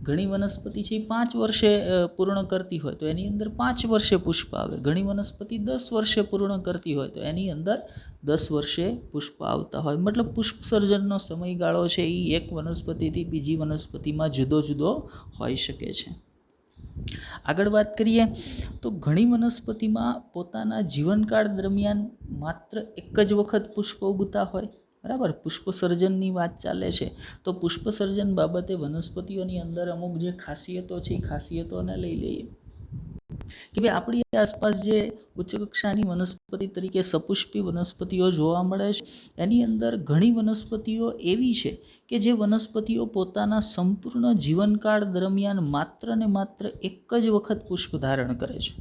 ઘણી વનસ્પતિ છે 5 વર્ષે પૂર્ણ કરતી હોય તો એની અંદર 5 વર્ષે પુષ્પ આવે. ઘણી વનસ્પતિ 10 વર્ષે પૂર્ણ કરતી હોય તો એની અંદર 10 વર્ષે પુષ્પ આવતા હોય. મતલબ પુષ્પ સર્જનનો સમયગાળો છે એ એક વનસ્પતિથી બીજી વનસ્પતિમાં જુદો જુદો હોઈ શકે છે. આગળ વાત કરીએ તો ઘણી વનસ્પતિમાં પોતાના જીવનકાળ દરમિયાન માત્ર એક જ વખત પુષ્પ ઉગતા હોય. બરાબર, પુષ્પ સર્જનની વાત ચાલે છે તો પુષ્પ સર્જન બાબતે વનસ્પતિઓની અંદર અમુક જે ખાસિયતો છે એ ખાસિયતોને લઈ લઈએ કે ભાઈ આપણી આસપાસ જે ઉચ્ચ કક્ષાની વનસ્પતિ તરીકે સપુષ્પી વનસ્પતિઓ જોવા મળે છે એની અંદર ઘણી વનસ્પતિઓ એવી છે કે જે વનસ્પતિઓ પોતાના સંપૂર્ણ જીવનકાળ દરમિયાન માત્ર ને માત્ર એક જ વખત પુષ્પ ધારણ કરે છે.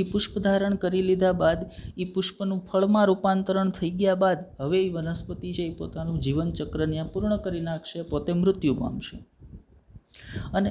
એ પુષ્પ ધારણ કરી લીધા બાદ એ પુષ્પનું ફળમાં રૂપાંતરણ થઈ ગયા બાદ હવે એ વનસ્પતિ છે એ પોતાનું જીવન ચક્ર ત્યાં પૂર્ણ કરી નાખશે, પોતે મૃત્યુ પામશે. અને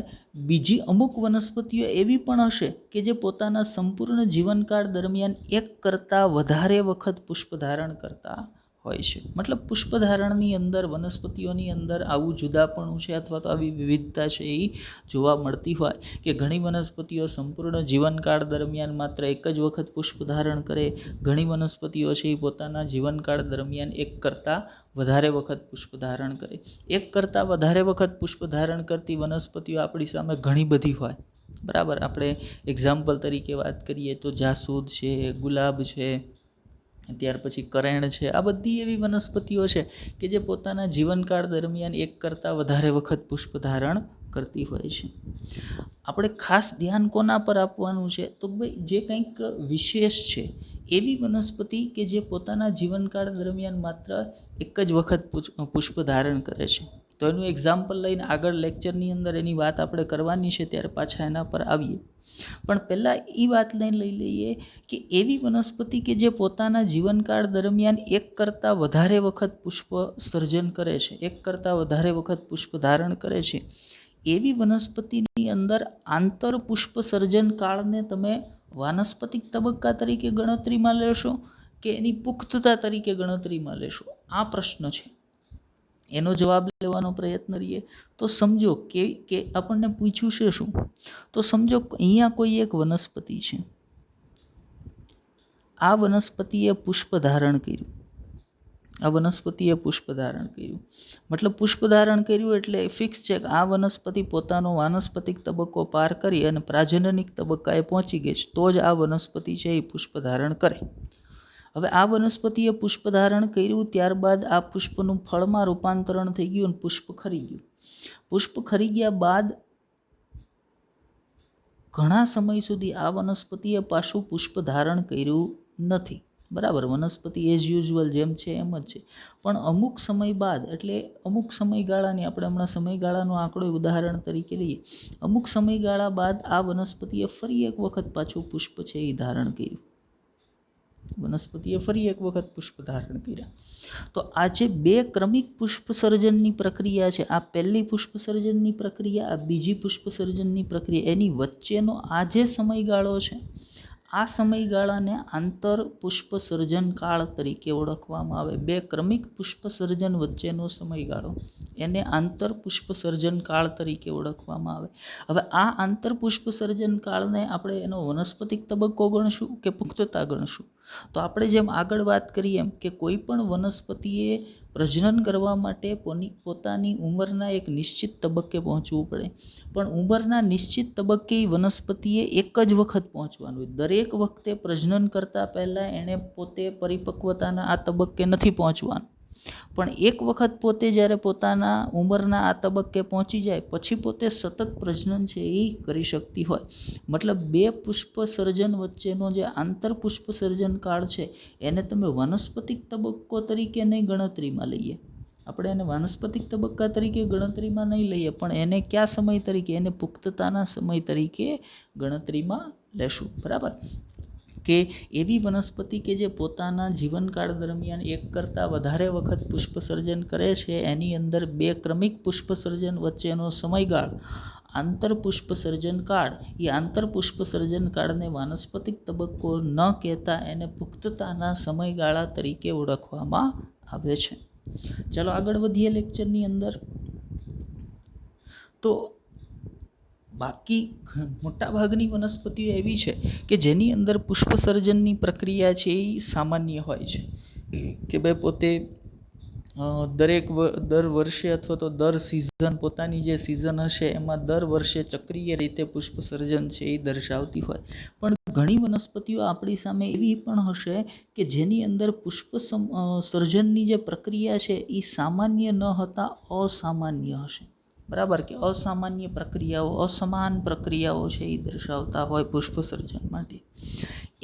બીજી અમુક વનસ્પતિઓ એવી પણ હશે કે જે પોતાના સંપૂર્ણ જીવનકાળ દરમિયાન એક કરતાં વધારે વખત પુષ્પ ધારણ કરતા હોય છે. મતલબ પુષ્પ ધારણની અંદર વનસ્પતિઓની અંદર આવું જુદાપણું છે અથવા તો આવી વિવિધતા છે એ જોવા મળતી હોય કે ઘણી વનસ્પતિઓ સંપૂર્ણ જીવનકાળ દરમિયાન માત્ર એક જ વખત પુષ્પ ધારણ કરે. ઘણી વનસ્પતિઓ છે એ પોતાના જીવનકાળ દરમિયાન એક કરતાં વધારે વખત પુષ્પ ધારણ કરે. એક કરતાં વધારે વખત પુષ્પ ધારણ કરતી વનસ્પતિઓ આપણી સામે ઘણી બધી હોય. બરાબર, આપણે એક્ઝામ્પલ તરીકે વાત કરીએ તો જાસૂદ છે, ગુલાબ છે, ત્યાર પછી કરેણ છે. આ બધી એવી વનસ્પતિઓ છે કે જે પોતાના જીવનકાળ દરમિયાન એક કરતાં વધારે વખત પુષ્પ ધારણ કરતી હોય છે. આપણે ખાસ ધ્યાન કોના પર આપવાનું છે તો ભાઈ જે કંઈક વિશેષ છે એવી વનસ્પતિ કે જે પોતાના જીવનકાળ દરમિયાન માત્ર એક જ વખત પુષ્પ ધારણ કરે છે. તો એનું એક્ઝામ્પલ લઈને આગળ લેક્ચરની અંદર એની વાત આપણે કરવાની છે ત્યારે પાછા એના પર આવીએ. પણ પહેલાં એ વાત લઈ લઈએ કે એવી વનસ્પતિ કે જે પોતાના જીવનકાળ દરમિયાન એક કરતાં વધારે વખત પુષ્પ સર્જન કરે છે, એક કરતાં વધારે વખત પુષ્પ ધારણ કરે છે, એવી વનસ્પતિની અંદર આંતર પુષ્પ સર્જન કાળને તમે વાનસ્પતિક તબક્કા તરીકે ગણતરીમાં લેશો કે એની પુખ્તતા તરીકે ગણતરીમાં લેશો? આ પ્રશ્ન છે. એનો જવાબ લેવાનો પ્રયત્ન કરીએ તો સમજો કે આપણને પૂછ્યું છે શું? તો સમજો અહીંયા કોઈ એક વનસ્પતિ છે, આ વનસ્પતિએ પુષ્પ ધારણ કર્યું. આ વનસ્પતિએ પુષ્પ ધારણ કર્યું મતલબ પુષ્પ ધારણ કર્યું એટલે ફિક્સ છે કે આ વનસ્પતિ પોતાનો વાનસ્પતિક તબક્કો પાર કરી અને પ્રાજનનિક તબક્કાએ પહોંચી ગઈ છે તો જ આ વનસ્પતિ છે એ પુષ્પ ધારણ કરે. હવે આ વનસ્પતિએ પુષ્પ ધારણ કર્યું, ત્યારબાદ આ પુષ્પનું ફળમાં રૂપાંતરણ થઈ ગયું અને પુષ્પ ખરી ગયું. પુષ્પ ખરી ગયા બાદ ઘણા સમય સુધી આ વનસ્પતિએ પાછું પુષ્પ ધારણ કર્યું નથી. બરાબર, વનસ્પતિ એઝ યુઝ્યુઅલ જેમ છે એમ જ છે. પણ અમુક સમય બાદ, એટલે અમુક સમયગાળાની, આપણે હમણાં સમયગાળાનો આંકડો ઉદાહરણ તરીકે લઈએ, અમુક સમયગાળા બાદ આ વનસ્પતિએ ફરી એક વખત પાછું પુષ્પ છે એ ધારણ કર્યું. વનસ્પતિએ ફરી એક વખત પુષ્પ ધારણ કર્યા. તો આ જે બે ક્રમિક પુષ્પ સર્જનની પ્રક્રિયા છે, આ પહેલી પુષ્પ સર્જનની પ્રક્રિયા, આ બીજી પુષ્પ સર્જનની પ્રક્રિયા, એની વચ્ચેનો આ જે સમયગાળો છે, આ સમયગાળાને આંતર પુષ્પ સર્જન કાળ તરીકે ઓળખવામાં આવે. બે ક્રમિક પુષ્પ સર્જન વચ્ચેનો સમયગાળો, એને આંતર પુષ્પ સર્જન કાળ તરીકે ઓળખવામાં આવે. હવે આ આંતર પુષ્પ સર્જન કાળને આપણે એનો વનસ્પતિક તબક્કો ગણશું કે પુખ્તતા ગણશું? તો આપણે જેમ આગળ વાત કરીએ એમ કે કોઈ પણ વનસ્પતિએ પ્રજનન કરવા માટે પોતાની ઉંમરના એક નિશ્ચિત તબક્કે પહોંચવું પડે. પણ ઉંમરના નિશ્ચિત તબક્કે વનસ્પતિએ એક જ વખત પહોંચવાનું હોય. દરેક વખતે પ્રજનન કરતાં પહેલાં એણે પોતે પરિપક્વતાના આ તબક્કે નથી પહોંચવાનું. પણ એક વખત પોતે જ્યારે પોતાના ઉંમરના આ તબક્કે પહોંચી જાય પછી પોતે સતત પ્રજનન છે એ કરી શકતી હોય. મતલબ બે પુષ્પ સર્જન વચ્ચેનો જે આંતર પુષ્પ સર્જન કાળ છે એને તમે વનસ્પતિક તબક્કો તરીકે નહીં ગણતરીમાં લઈએ. આપણે એને વાનસ્પતિક તબક્કા તરીકે ગણતરીમાં નહીં લઈએ, પણ એને કયા સમય તરીકે, એને પુખ્તતાના સમય તરીકે ગણતરીમાં લેશું. બરાબર, કે એવી વનસ્પતિ કે જે પોતાના જીવનકાળ દરમિયાન એક કરતાં વધારે વખત પુષ્પ સર્જન કરે છે, એની અંદર બે ક્રમિક પુષ્પ સર્જન વચ્ચેનો સમયગાળ આંતર પુષ્પ સર્જન કાળ, એ આંતર પુષ્પ સર્જન કાળને વાનસ્પતિક તબક્કો ન કહેતા એને પુખ્તતાના સમયગાળા તરીકે ઓળખવામાં આવે છે. ચાલો આગળ વધીએ લેક્ચરની અંદર. તો બાકી મોટાભાગની વનસ્પતિઓ એવી છે કે જેની અંદર પુષ્પ સર્જનની પ્રક્રિયા છે એ સામાન્ય હોય છે, કે ભાઈ પોતે દર વર્ષે અથવા તો દર સિઝન, પોતાની જે સિઝન હશે એમાં દર વર્ષે ચક્રીય રીતે પુષ્પ સર્જન છે એ દર્શાવતી હોય. પણ ઘણી વનસ્પતિઓ આપણી સામે એવી પણ હશે કે જેની અંદર પુષ્પ સર્જનની જે પ્રક્રિયા છે એ સામાન્ય ન હતા, અસામાન્ય હશે. બરાબર, કે અસામાન્ય પ્રક્રિયાઓ, અસમાન પ્રક્રિયાઓ છે એ દર્શાવતા હોય પુષ્પ સર્જન માટે.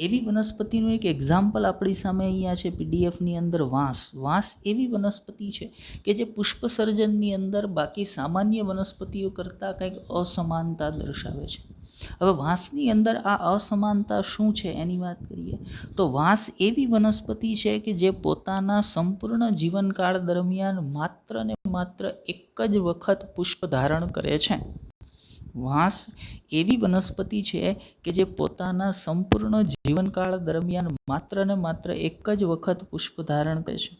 એવી વનસ્પતિનું એક એક્ઝામ્પલ આપણી સામે અહીંયા છે પીડીએફની અંદર, વાંસ. વાંસ એવી વનસ્પતિ છે કે જે પુષ્પ સર્જનની અંદર બાકી સામાન્ય વનસ્પતિઓ કરતાં કંઈક અસમાનતા દર્શાવે છે. હવે વાંસની અંદર આ અસમાનતા શું છે એની વાત કરીએ તો વાંસ એવી વનસ્પતિ છે કે જે પોતાના સંપૂર્ણ જીવનકાળ દરમિયાન માત્ર ને માત્ર એક જ વખત પુષ્પ ધારણ કરે છે. વાંસ એવી વનસ્પતિ છે કે જે પોતાના સંપૂર્ણ જીવનકાળ દરમિયાન માત્ર ને માત્ર એક જ વખત પુષ્પ ધારણ કરે છે.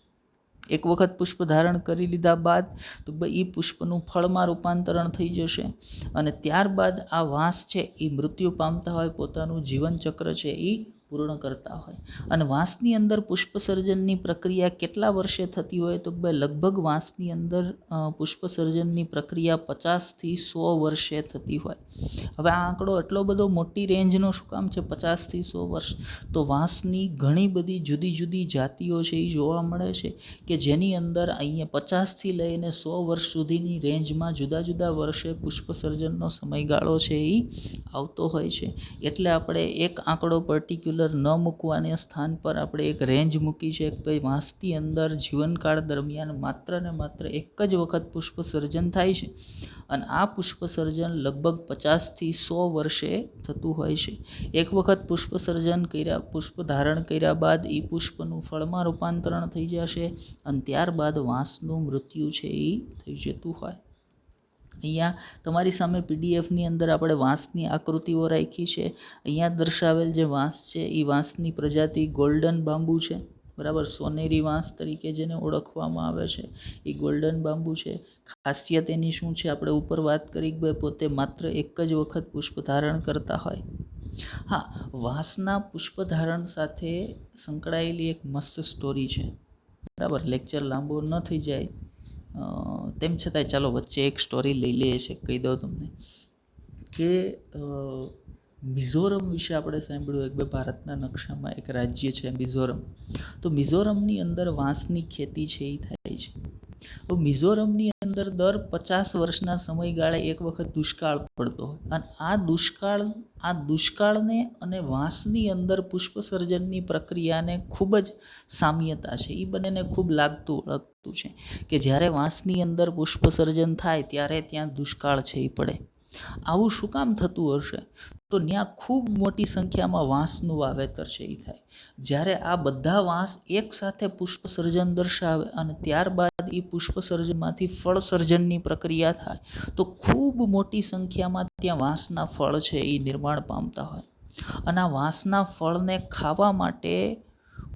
એક વખત પુષ્પ ધારણ કરી લીધા બાદ તો એ પુષ્પનું ફળમાં રૂપાંતરણ થઈ જશે અને ત્યારબાદ આ વાંસ છે એ મૃત્યુ પામતા હોય, પોતાનું જીવન ચક્ર છે એ પૂર્ણ કરતા હોય. અને વાંસની અંદર પુષ્પ સર્જનની પ્રક્રિયા કેટલા વર્ષે થતી હોય તો લગભગ વાંસની અંદર પુષ્પ સર્જનની પ્રક્રિયા 50થી 100 વર્ષે થતી હોય. હવે આ આંકડો એટલો બધો મોટી રેન્જનો શું કામ છે, 50થી 100 વર્ષ? તો વાંસની ઘણી બધી જુદી જુદી જાતિઓ છે એ જોવા મળે છે કે જેની અંદર અહીંયા 50થી લઈને 100 વર્ષ સુધીની રેન્જમાં જુદા જુદા વર્ષે પુષ્પ સર્જનનો સમયગાળો છે એ આવતો હોય છે. એટલે આપણે એક આંકડો પર્ટિક્યુલર ન મૂકવાને સ્થાન પર આપણે એક રેન્જ મૂકી છે કે ભાઈ વાંસની અંદર જીવનકાળ દરમિયાન માત્ર ને માત્ર એક જ વખત પુષ્પ સર્જન થાય છે અને આ પુષ્પ સર્જન લગભગ 50થી 100 વર્ષે થતું હોય છે. એક વખત પુષ્પ સર્જન કર્યા, પુષ્પ ધારણ કર્યા બાદ એ પુષ્પનું ફળમાં રૂપાંતરણ થઈ જશે અને ત્યારબાદ વાંસનું મૃત્યુ છે એ થઈ જતું હોય. અહીંયા તમારી સામે પીડીએફની અંદર આપણે વાંસની આકૃતિઓ રાખી છે. અહીંયા દર્શાવેલ જે વાંસ છે એ વાંસની પ્રજાતિ ગોલ્ડન બાંબુ છે. બરાબર, સોનેરી વાંસ તરીકે જેને ઓળખવામાં આવે છે એ ગોલ્ડન બાંબુ છે. ખાસિયત એની શું છે, આપણે ઉપર વાત કરી કે પોતે માત્ર એક જ વખત પુષ્પ ધારણ કરતા હોય. હા, વાંસના પુષ્પ ધારણ સાથે સંકળાયેલી એક મસ્ત સ્ટોરી છે. બરાબર, લેક્ચર લાંબો ન થઈ જાય તેમ છતાંય ચાલો વચ્ચે એક સ્ટોરી લઈ લઈએ છે, કહી દઉં તમને કે મિઝોરમ વિશે આપણે સાંભળ્યું કે ભારતના નકશામાં એક રાજ્ય છે મિઝોરમ. તો મિઝોરમની અંદર વાંસની ખેતી છે એ થાય છે. તો મિઝોરમની અંદર દર 50 વર્ષના સમયગાળે એક વખત દુષ્કાળ પડતો હોય, અને આ દુષ્કાળને અને વાંસની અંદર પુષ્પ સર્જનની પ્રક્રિયાને ખૂબ જ સામ્યતા છે. એ બંનેને ખૂબ લાગતું વળગતું છે કે જ્યારે વાંસની અંદર પુષ્પ સર્જન થાય ત્યારે ત્યાં દુષ્કાળ છે એ પડે. આવું શું કામ થતું હશે? તો ત્યાં ખૂબ મોટી સંખ્યામાં વાંસનું વાવેતર છે એ થાય. જ્યારે આ બધા વાંસ એક સાથે પુષ્પ સર્જન દર્શાવે અને ત્યારબાદ એ પુષ્પ સર્જનમાંથી ફળ સર્જનની પ્રક્રિયા થાય, તો ખૂબ મોટી સંખ્યામાં ત્યાં વાંસના ફળ છે એ નિર્માણ પામતા હોય. અને આ વાંસના ફળને ખાવા માટે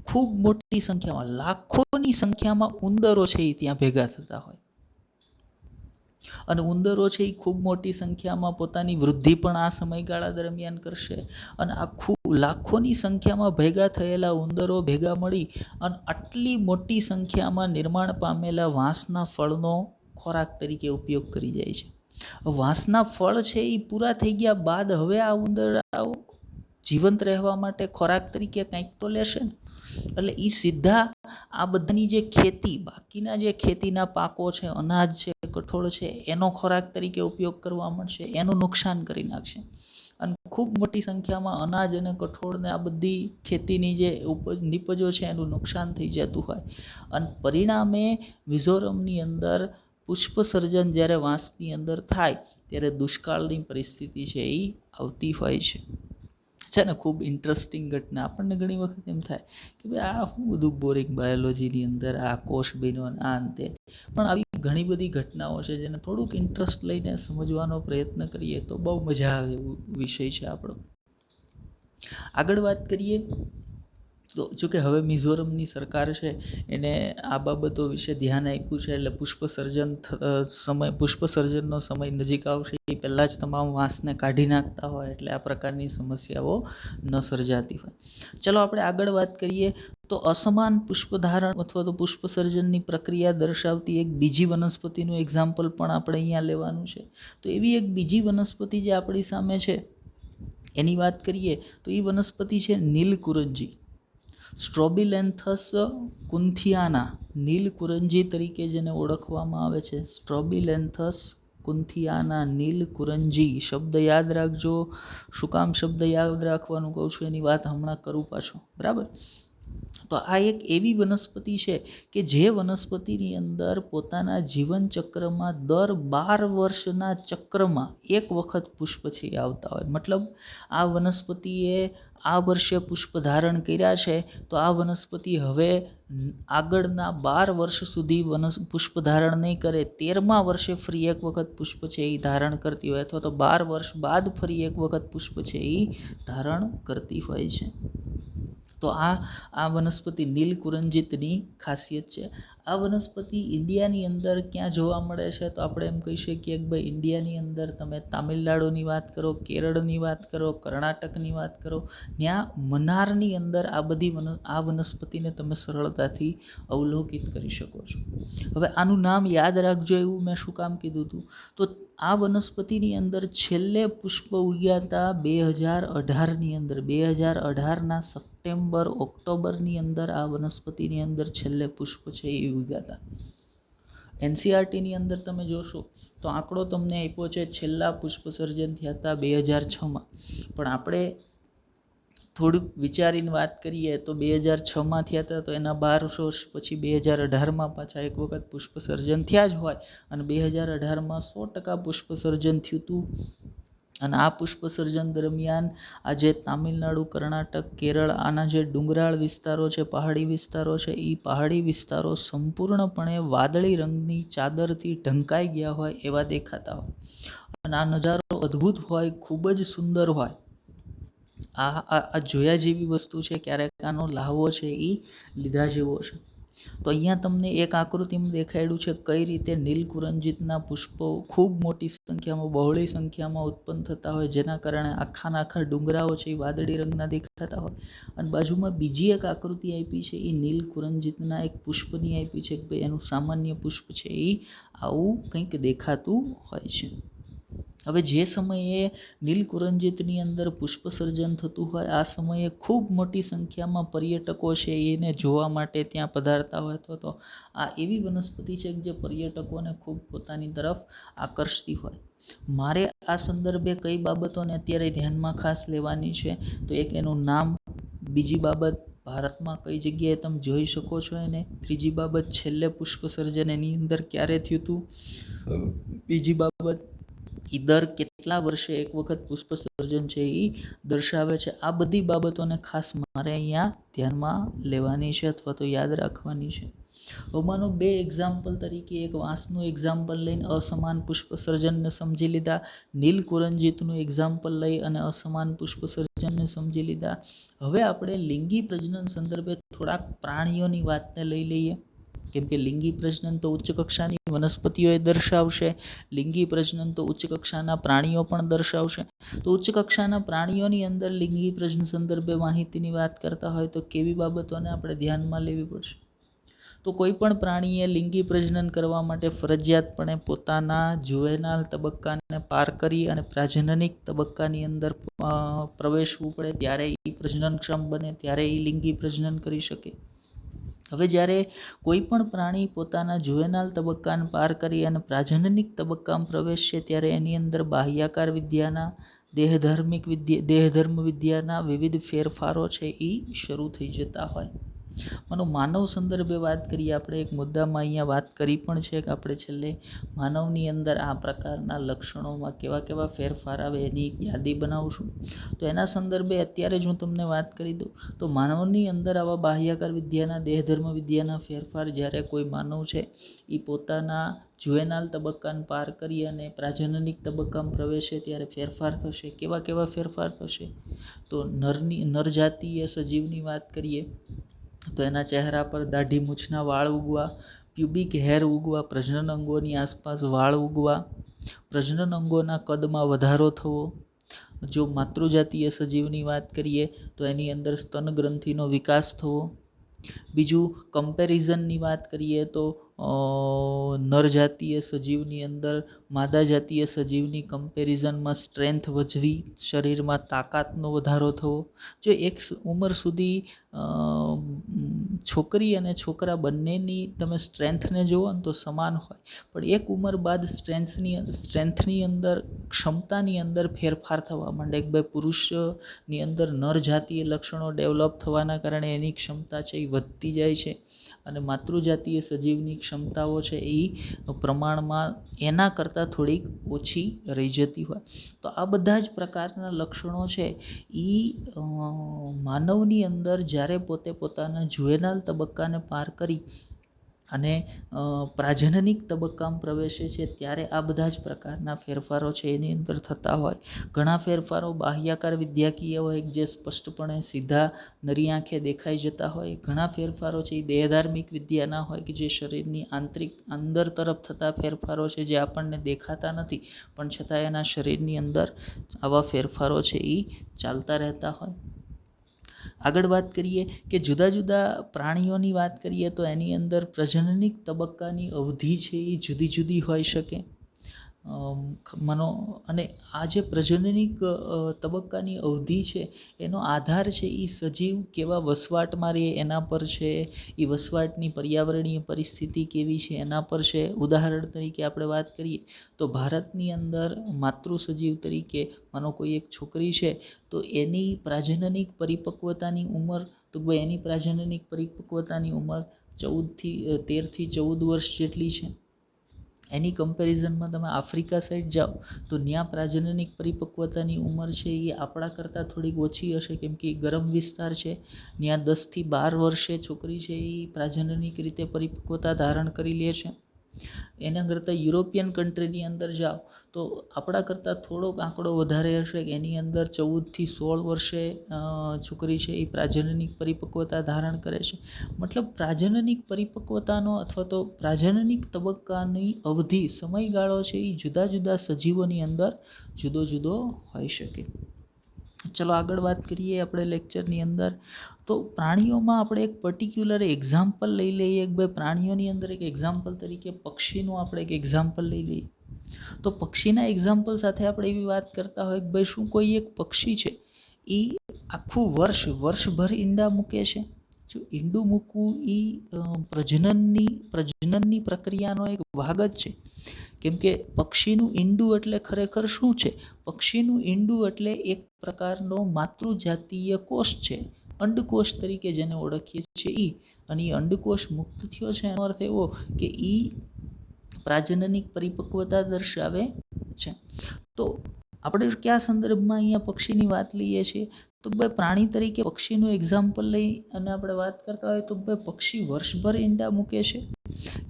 ખૂબ મોટી સંખ્યામાં, લાખોની સંખ્યામાં ઉંદરો છે એ ત્યાં ભેગા થતા હોય. અને ઉંદરો છે એ ખૂબ મોટી સંખ્યામાં પોતાની વૃદ્ધિ પણ આ સમયગાળા દરમિયાન કરશે. અને આ ખૂબ લાખોની સંખ્યામાં ભેગા થયેલા ઉંદરો ભેગા મળી અને આટલી મોટી સંખ્યામાં નિર્માણ પામેલા વાંસના ફળનો ખોરાક તરીકે ઉપયોગ કરી જાય છે. વાંસના ફળ છે એ પૂરા થઈ ગયા બાદ હવે આ ઉંદરાઓ જીવંત રહેવા માટે ખોરાક તરીકે કંઈક તો લેશે ને. એટલે એ સીધા આ બધાની જે ખેતી, બાકીના જે ખેતીના પાકો છે, અનાજ છે, કઠોળ છે, એનો ખોરાક તરીકે ઉપયોગ કરવા મળશે, એનું નુકસાન કરી નાખશે. અને ખૂબ મોટી સંખ્યામાં અનાજ અને કઠોળને આ બધી ખેતીની જે નિપજો છે એનું નુકસાન થઈ જતું હોય. અને પરિણામે મિઝોરમની અંદર પુષ્પ સર્જન જ્યારે વાંસની અંદર થાય ત્યારે દુષ્કાળની પરિસ્થિતિ છે એ આવતી હોય છે ને. ખૂબ ઇન્ટરેસ્ટિંગ ઘટના. આપણને ઘણી વખત એમ થાય કે ભાઈ આ શું બધું બોરિંગ બાયોલોજીની અંદર આ કોષ બન્યો આ અંતે, પણ આવી ઘણી બધી ઘટનાઓ છે જેને થોડુંક ઇન્ટરેસ્ટ લઈને સમજવાનો પ્રયત્ન કરીએ તો બહુ મજા આવે એવું વિષય છે આપણો. આગળ વાત કરીએ તો જોકે હવે મિઝોરમની સરકાર છે એને આ બાબતો વિશે ધ્યાન આપ્યું છે. એટલે પુષ્પ સર્જનનો સમય નજીક આવશે એ પહેલાં જ તમામ વાંસને કાઢી નાખતા હોય, એટલે આ પ્રકારની સમસ્યાઓ ન સર્જાતી હોય. ચલો આપણે આગળ વાત કરીએ તો અસમાન પુષ્પધારણ અથવા તો પુષ્પ સર્જનની પ્રક્રિયા દર્શાવતી એક બીજી વનસ્પતિનું એક્ઝામ્પલ પણ આપણે અહીંયા લેવાનું છે. તો એવી એક બીજી વનસ્પતિ જે આપણી સામે છે એની વાત કરીએ તો એ વનસ્પતિ છે નીલકુરંજી. સ્ટ્રોબિલેન્થસ કુન્થિયાના, નીલકુરંજી તરીકે જેને ઓળખવામાં આવે છે, સ્ટ્રોબિલેન્થસ કુન્થિયાના, નીલકુરંજી. શબ્દ યાદ રાખજો. શું કામ શબ્દ યાદ રાખવાનું કહું છું એની વાત હમણાં કરું પાછો, બરાબર? તો આ એક એવી વનસ્પતિ છે કે જે વનસ્પતિની અંદર પોતાના જીવન ચક્રમાં દર 12 વર્ષના ચક્રમાં એક વખત પુષ્પ છે આવતા હોય. મતલબ આ વનસ્પતિએ આ વર્ષે પુષ્પ ધારણ કર્યા છે તો આ વનસ્પતિ હવે આગળના 12 વર્ષ સુધી પુષ્પ ધારણ નહીં કરે, 13મા વર્ષે ફરી એક વખત પુષ્પ છે એ ધારણ કરતી હોય, અથવા તો 12 વર્ષ બાદ ફરી એક વખત પુષ્પ છે એ ધારણ કરતી હોય છે. તો આ વનસ્પતિ નીલકુરંજીતની ખાસિયત છે. આ વનસ્પતિ ઇન્ડિયાની અંદર ક્યાં જોવા મળે છે? તો આપણે એમ કહી શકીએ કે ભાઈ ઇન્ડિયાની અંદર તમે તામિલનાડુની વાત કરો, કેરળની વાત કરો, કર્ણાટકની વાત કરો, ત્યાં મનારની અંદર આ વનસ્પતિને તમે સરળતાથી અવલોકિત કરી શકો છો. હવે આનું નામ યાદ રાખજો એવું મેં શું કામ કીધું હતું? તો આ વનસ્પતિની અંદર છેલ્લે પુષ્પ ઉગ્યા હતા 2018ની અંદર. 2018ના સપ્ટેમ્બર ઓક્ટોબરની અંદર આ વનસ્પતિની અંદર છેલ્લે પુષ્પ છે એ ઉગ્યા હતા. NCERTની અંદર તમે જોશો તો આંકડો તમને આપ્યો છે છેલ્લા પુષ્પ સર્જન થયા હતા 2006માં. પણ આપણે થોડુંક વિચારીને વાત કરીએ તો 2006માં થયા હતા તો એના 12 વર્ષ પછી 2018માં પાછા એક વખત પુષ્પ સર્જન થયા જ હોય, અને 2018માં 100% પુષ્પ સર્જન થયું હતું. અને આ પુષ્પ સર્જન દરમિયાન આજે તામિલનાડુ, કર્ણાટક, કેરળ, આના જે ડુંગરાળ વિસ્તારો છે, પહાડી વિસ્તારો છે, એ પહાડી વિસ્તારો સંપૂર્ણપણે વાદળી રંગની ચાદરથી ઢંકાઈ ગયા હોય એવા દેખાતા હોય. અને આ નજારો અદ્ભુત હોય, ખૂબ જ સુંદર હોય. આ જોયા જેવી વસ્તુ છે. ક્યારેક આનો લાહવો છે એ લીધા જેવો છે. તો અહીંયા તમને એક આકૃતિમાં દેખાડ્યું છે કઈ રીતે નીલકુરંજીતના પુષ્પો ખૂબ મોટી સંખ્યામાં, બહોળી સંખ્યામાં ઉત્પન્ન થતા હોય, જેના કારણે આખા ડુંગરાઓ છે એ વાદળી રંગના દેખાતા હોય. અને બાજુમાં બીજી એક આકૃતિ આપી છે એ નીલકુરંજીતના એક પુષ્પની આપી છે કે ભાઈ એનું સામાન્ય પુષ્પ છે એ આવું કંઈક દેખાતું હોય છે. હવે જે સમયે નીલકુરંજિતની અંદર પુષ્પસર્જન થતું હોય, આ સમયે ખૂબ મોટી સંખ્યામાં પર્યટકો છે એને જોવા માટે ત્યાં પધારતા હોય, તો આ એવી વનસ્પતિ છે જે પર્યટકોને ખૂબ પોતાની તરફ આકર્ષતી હોય. મારે આ સંદર્ભે કઈ બાબતોને અત્યારે ધ્યાનમાં ખાસ લેવાની છે, તો એક એનું નામ, બીજી બાબત ભારતમાં કઈ જગ્યાએ તમે જોઈ શકો છો એને, ત્રીજી બાબત છેલ્લે પુષ્પસર્જન એની અંદર ક્યારે થયું હતું, બીજી બાબત દર કેટલા વર્ષે એક વખત પુષ્પ સર્જન છે એ દર્શાવે છે. આ બધી બાબતોને ખાસ મારે અહીંયા ધ્યાનમાં લેવાની છે અથવા તો યાદ રાખવાની છે. હવે માનો બે એક્ઝામ્પલ તરીકે એક વાંસનું એક્ઝામ્પલ લઈને અસમાન પુષ્પ સર્જનને સમજી લીધા, નીલકુરંજિતનું એક્ઝામ્પલ લઈ અને અસમાન પુષ્પ સર્જનને સમજી લીધા. હવે આપણે લિંગી પ્રજનન સંદર્ભે થોડાક પ્રાણીઓની વાતને લઈ લઈએ, કેમ કે લિંગી પ્રજનન તો ઉચ્ચ કક્ષાની વનસ્પતિઓ દર્શાવશે, લિંગી પ્રજનન તો ઉચ્ચ કક્ષાના પ્રાણીઓ પણ દર્શાવશે. તો ઉચ્ચ કક્ષાના પ્રાણીઓની અંદર લિંગી પ્રજનન સંદર્ભે માહિતીની વાત કરતા હોય તો કેવી બાબતોને આપણે ધ્યાનમાં લેવી પડશે? તો કોઈ પણ પ્રાણીએ લિંગી પ્રજનન કરવા માટે ફરજિયાતપણે પોતાના જુવેનાલ તબક્કાને પાર કરી અને પ્રાજનનિક તબક્કાની અંદર પ્રવેશવું પડે, ત્યારે એ પ્રજનનક્ષમ બને, ત્યારે એ લિંગી પ્રજનન કરી શકે. હવે જ્યારે કોઈ પણ પ્રાણી પોતાના જુવેનાલ તબક્કાને પાર કરી અને પ્રાજનનિક તબક્કામાં પ્રવેશશે, ત્યારે એની અંદર બાહ્યાકાર વિદ્યાના, દેહધર્મ વિદ્યાના વિવિધ ફેરફારો છે એ શરૂ થઈ જતા હોય. માનવ સંદર્ભે વાત કરીએ, આપણે એક મુદ્દામાં અહીંયા વાત કરી પણ છે કે આપણે છેલ્લે માનવની અંદર આ પ્રકારના લક્ષણોમાં કેવા કેવા ફેરફાર આવે એની યાદી બનાવશું. તો એના સંદર્ભે અત્યારે જ હું તમને વાત કરી દઉં તો માનવની અંદર આવા બાહ્યાકાર વિદ્યાના, દેહધર્મ વિદ્યાના ફેરફાર જ્યારે કોઈ માનવ છે એ પોતાના જુવેનાલ તબક્કાને પાર કરી અને પ્રાજનનિક તબક્કામાં પ્રવેશે ત્યારે ફેરફાર થશે. કેવા કેવા ફેરફાર થશે? તો નરજાતીય સજીવની વાત કરીએ તો એના ચહેરા પર દાઢી મૂછના વાળ ઉગવા, પ્યુબિક હેર ઉગવા, પ્રજનન અંગોની આસપાસ વાળ ઉગવા, પ્રજનન અંગોના કદમાં વધારો થવો. જો માતૃજાતીય સજીવની વાત કરીએ તો એની અંદર સ્તન ગ્રંથિનો વિકાસ થવો. બીજું કમ્પેરિઝનની વાત કરીએ તો નરજાતીય સજીવની અંદર માદા જાતીય સજીવની કમ્પેરિઝનમાં સ્ટ્રેન્થ વધવી, શરીરમાં તાકાતનો વધારો થવો. જો એક ઉંમર સુધી છોકરી અને છોકરા બંનેની તમે સ્ટ્રેન્થને જુઓ ને તો સમાન હોય, પણ એક ઉંમર બાદ સ્ટ્રેન્થની અંદર, ક્ષમતાની અંદર ફેરફાર થવા માંડે. એક ભાઈ પુરુષની અંદર નરજાતીય લક્ષણો ડેવલપ થવાના કારણે એની ક્ષમતા છે એ વધતી જાય છે અને માતૃજાતીય સજીવની ક્ષમતાઓ છે એ પ્રમાણમાં એના કરતાં થોડીક ઓછી રહી જતી હોય. તો આ બધા જ પ્રકારના લક્ષણો છે એ માનવની અંદર જ્યારે પોતાના જુવેનાલ તબક્કાને પાર કરી અને પ્રાજનનિક તબક્કામાં પ્રવેશે છે ત્યારે આ બધા જ પ્રકારના ફેરફારો છે એની અંદર થતા હોય. ઘણા ફેરફારો બાહ્યાકાર વિદ્યાકીય હોય જે સ્પષ્ટપણે સીધા નરી આંખે દેખાઈ જતા હોય. ઘણા ફેરફારો છે એ દેહધાર્મિક વિદ્યાના હોય કે જે શરીરની અંદર તરફ થતા ફેરફારો છે જે આપણને દેખાતા નથી પણ છતાં એના શરીરની અંદર આવા ફેરફારો છે એ ચાલતા રહેતા હોય. આગળ વાત કરીએ કે જુદા જુદા પ્રાણીઓની વાત કરીએ તો એની અંદર પ્રજનનિક તબક્કાની અવધિ છે એ જુદી જુદી હોઈ શકે. અને આ જે પ્રજનનિક તબક્કાની અવધિ છે એનો આધાર છે એ સજીવ કેવા વસવાટમાં રહે એના પર છે, એ વસવાટની પર્યાવરણીય પરિસ્થિતિ કેવી છે એના પર છે. ઉદાહરણ તરીકે આપણે વાત કરીએ તો ભારતની અંદર માતૃ સજીવ તરીકે માનો કોઈ એક છોકરી છે તો એની પ્રાજનનિક પરિપક્વતાની ઉંમર, તો એની પ્રાજનનિક પરિપક્વતાની ઉંમર 13 થી 14 વર્ષ જેટલી છે. એની કમ્પેરિઝનમાં તમે આફ્રિકા સાઈડ જાઓ તો ત્યાં પ્રાજનનિક પરિપક્વતાની ઉંમર છે એ આપણા કરતાં થોડીક ઓછી હશે, કેમ કે ગરમ વિસ્તાર છે. ત્યાં 10 થી 12 વર્ષે છોકરી છે એ પ્રાજનનિક રીતે પરિપક્વતા ધારણ કરી લે છે. એના કરતાં યુરોપિયન કન્ટ્રીની અંદર જાઓ તો આપણા કરતાં થોડોક આંકડો વધારે હશે, એની અંદર 14 થી 16 વર્ષે છોકરી છે એ પ્રાજનનિક પરિપક્વતા ધારણ કરે છે. મતલબ પ્રાજનનિક પરિપક્વતાનો અથવા તો પ્રાજનનિક તબક્કાની અવધિ, સમયગાળો છે એ જુદા જુદા સજીવોની અંદર જુદો જુદો હોઈ શકે. ચલો આગળ વાત કરીએ આપણે લેક્ચરની અંદર. તો પ્રાણીઓમાં આપણે એક પર્ટિક્યુલર એક્ઝામ્પલ લઈ લઈએ. એક બે પ્રાણીઓની અંદર એક એક્ઝામ્પલ તરીકે પક્ષીનું આપણે એક એક્ઝામ્પલ લઈ લઈએ. તો પક્ષીના એક્ઝામ્પલ સાથે આપણે એવી વાત કરતા હોય કે ભાઈ શું કોઈ એક પક્ષી છે એ આખું વર્ષભર ઈંડા મૂકે છે? જો ઈંડું મૂકવું એ પ્રજનનની પ્રક્રિયાનો એક ભાગ જ છે. કેમ કે પક્ષીનું ઈંડું એટલે ખરેખર શું છે? પક્ષીનું ઈંડું એટલે એક પ્રકારનો માતૃજાતીય કોષ છે, અંડકોષ તરીકે જેને ઓળખીએ છીએ અને એ અંડકોષ મુક્ત થયો છે એનો અર્થ એવો કે એ પ્રાજનનિક પરિપક્વતા દર્શાવે છે. તો આપણે કયા સંદર્ભમાં અહીંયા પક્ષીની વાત લઈએ છીએ? તો ભાઈ પ્રાણી તરીકે પક્ષીનું એક્ઝામ્પલ લઈ અને આપણે વાત કરતા હોય તો ભાઈ પક્ષી વર્ષભર ઈંડા મૂકે છે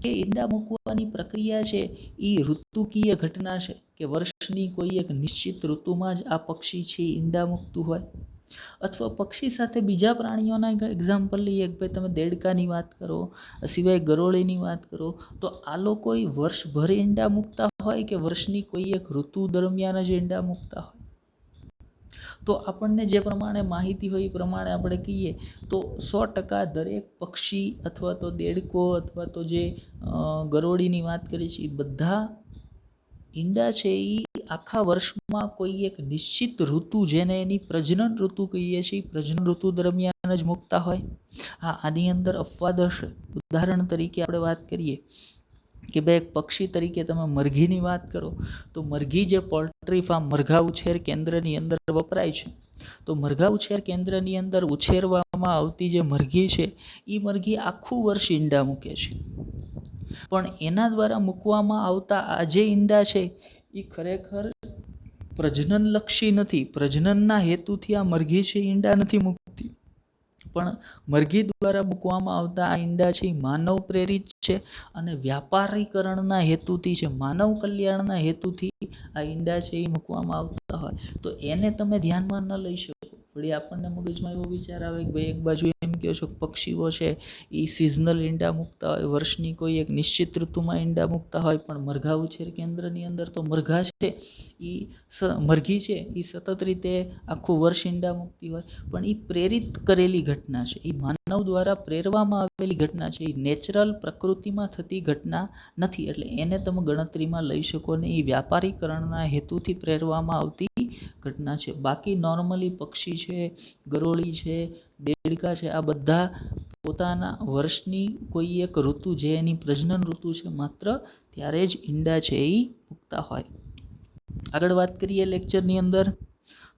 કે ઈંડા મૂકવાની પ્રક્રિયા છે એ ઋતુકીય ઘટના છે કે વર્ષની કોઈ એક નિશ્ચિત ઋતુમાં જ આ પક્ષી છે ઈંડા મૂકતું હોય? અથવા પક્ષી સાથે બીજા પ્રાણીઓના એક્ઝામ્પલ લઈએ કે ભાઈ તમે દેડકાની વાત કરો, સિવાય ગરોળીની વાત કરો, તો આ લોકો વર્ષભર ઈંડા મૂકતા હોય કે વર્ષની કોઈ એક ઋતુ દરમિયાન જ ઈંડા મૂકતા હોય? તો આપણને જે પ્રમાણે માહિતી હોય એ પ્રમાણે આપણે કહીએ તો 100% દરેક પક્ષી અથવા તો દેડકો અથવા તો જે ગરોળીની વાત કરી છે એ બધા ઈંડા છે એ આખા વર્ષમાં કોઈ એક નિશ્ચિત ઋતુ, જેને એની પ્રજનન ઋતુ કહીએ છીએ, પ્રજનન ઋતુ દરમિયાન જ મૂકતા હોય. હા, આની અંદર અપવાદ હશે. ઉદાહરણ તરીકે આપણે વાત કરીએ કે ભાઈ એક પક્ષી તરીકે તમે મરઘીની વાત કરો તો મરઘી જે પોલ્ટ્રી ફાર્મ, મરઘા ઉછેર કેન્દ્રની અંદર વપરાય છે, તો મરઘા ઉછેર કેન્દ્રની અંદર ઉછેરવામાં આવતી જે મરઘી છે એ મરઘી આખું વર્ષ ઈંડા મૂકે છે. પણ એના દ્વારા મૂકવામાં આવતા આ જે ઈંડા છે એ ખરેખર પ્રજનનલક્ષી નથી. પ્રજનનના હેતુથી આ મરઘી છે ઈંડા નથી મૂકતી, પણ મરઘી દ્વારા મૂકવામાં આવતા આ ઈંડા છે એ માનવ પ્રેરિત છે અને વ્યાપારીકરણના હેતુથી છે, માનવ કલ્યાણના હેતુથી આ ઈંડા છે એ મૂકવામાં આવતા હોય. તો એને તમે ધ્યાનમાં ન લઈ શકો. વળી આપણને મગજમાં એવો વિચાર આવે કે ભાઈ એક બાજુ એમ કહો છો કે પક્ષીઓ છે એ સિઝનલ ઈંડા મૂકતા હોય, વર્ષની કોઈ એક નિશ્ચિત ઋતુમાં ઈંડા મૂકતા હોય, પણ મરઘા ઉછેર કેન્દ્રની અંદર તો મરઘા છે એ મરઘી છે એ સતત રીતે આખું વર્ષ ઈંડા મૂકતી હોય. પણ એ પ્રેરિત કરેલી ઘટના છે, એ માનવ દ્વારા પ્રેરવામાં આવેલી ઘટના છે, એ નેચરલ પ્રકૃતિમાં થતી ઘટના નથી. એટલે એને તમે ગણતરીમાં લઈ શકો ને, એ વ્યાપારીકરણના હેતુથી પ્રેરવામાં આવતી ઘટના છે. બાકી નોર્મલી પક્ષી છે, ગરોળી છે, દેડકા છે, આ બધા પોતાના વર્ષની કોઈ એક ઋતુ, જે એની પ્રજનન ઋતુ છે, માત્ર ત્યારે જ ઈંડા છે એ મૂકતા હોય. આગળ વાત કરીએ લેક્ચરની અંદર,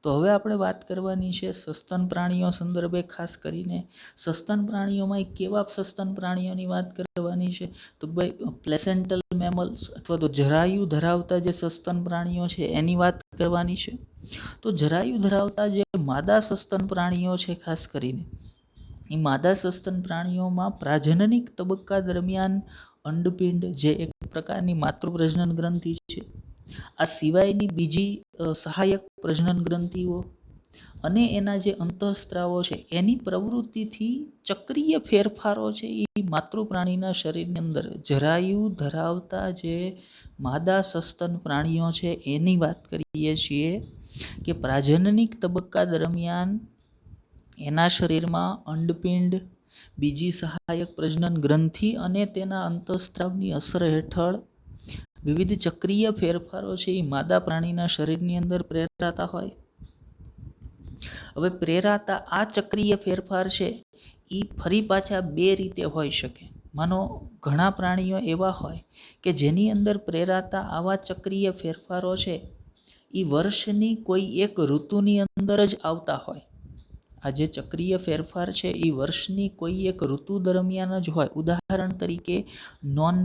તો હવે આપણે વાત કરવાની છે સસ્તન પ્રાણીઓ સંદર્ભે. ખાસ કરીને સસ્તન પ્રાણીઓમાં કેવા સસ્તન પ્રાણીઓની વાત કરવાની છે? તો ભાઈ પ્લેસેન્ટલ મેમલ્સ અથવા તો જરાયુ ધરાવતા જે સસ્તન પ્રાણીઓ છે એની વાત કરવાની છે. તો જરાયુ ધરાવતા જે માદા સસ્તન પ્રાણીઓ છે, ખાસ કરીને એ માદા સસ્તન પ્રાણીઓમાં પ્રાજનનિક તબક્કા દરમિયાન અંડપિંડ, જે એક પ્રકારની માતૃપ્રજનન ગ્રંથિ છે, આ સિવાયની બીજી સહાયક પ્રજનન ગ્રંથિઓ અને એના જે અંતઃસ્ત્રાવો છે એની પ્રવૃત્તિથી ચક્રીય ફેરફારો છે એ માતૃ પ્રાણીના શરીરની અંદર જરાયુ ધરાવતા જે માદા સસ્તન પ્રાણીઓ છે એની વાત કરીએ છીએ કે પ્રાજનનિક તબક્કા દરમિયાન એના શરીરમાં અંડપિંડ, બીજી સહાયક પ્રજનન ગ્રંથિ અને તેના અંતઃસ્ત્રાવની અસર હેઠળ વિવિધ ચક્રીય ફેરફારો છે એ માદા પ્રાણીના શરીરની અંદર પ્રેરાતા હોય. હવે પ્રેરાતા આ ચક્રીય ફેરફાર છે એ ફરી પાછા બે રીતે હોઈ શકે. માનો ઘણા પ્રાણીઓ એવા હોય કે જેની અંદર પ્રેરાતા આવા ચક્રીય ફેરફારો છે એ વર્ષની કોઈ એક ઋતુની અંદર જ આવતા હોય. આ જે ચક્રીય ફેરફાર છે એ વર્ષની કોઈ એક ઋતુ દરમિયાન જ હોય. ઉદાહરણ તરીકે નોન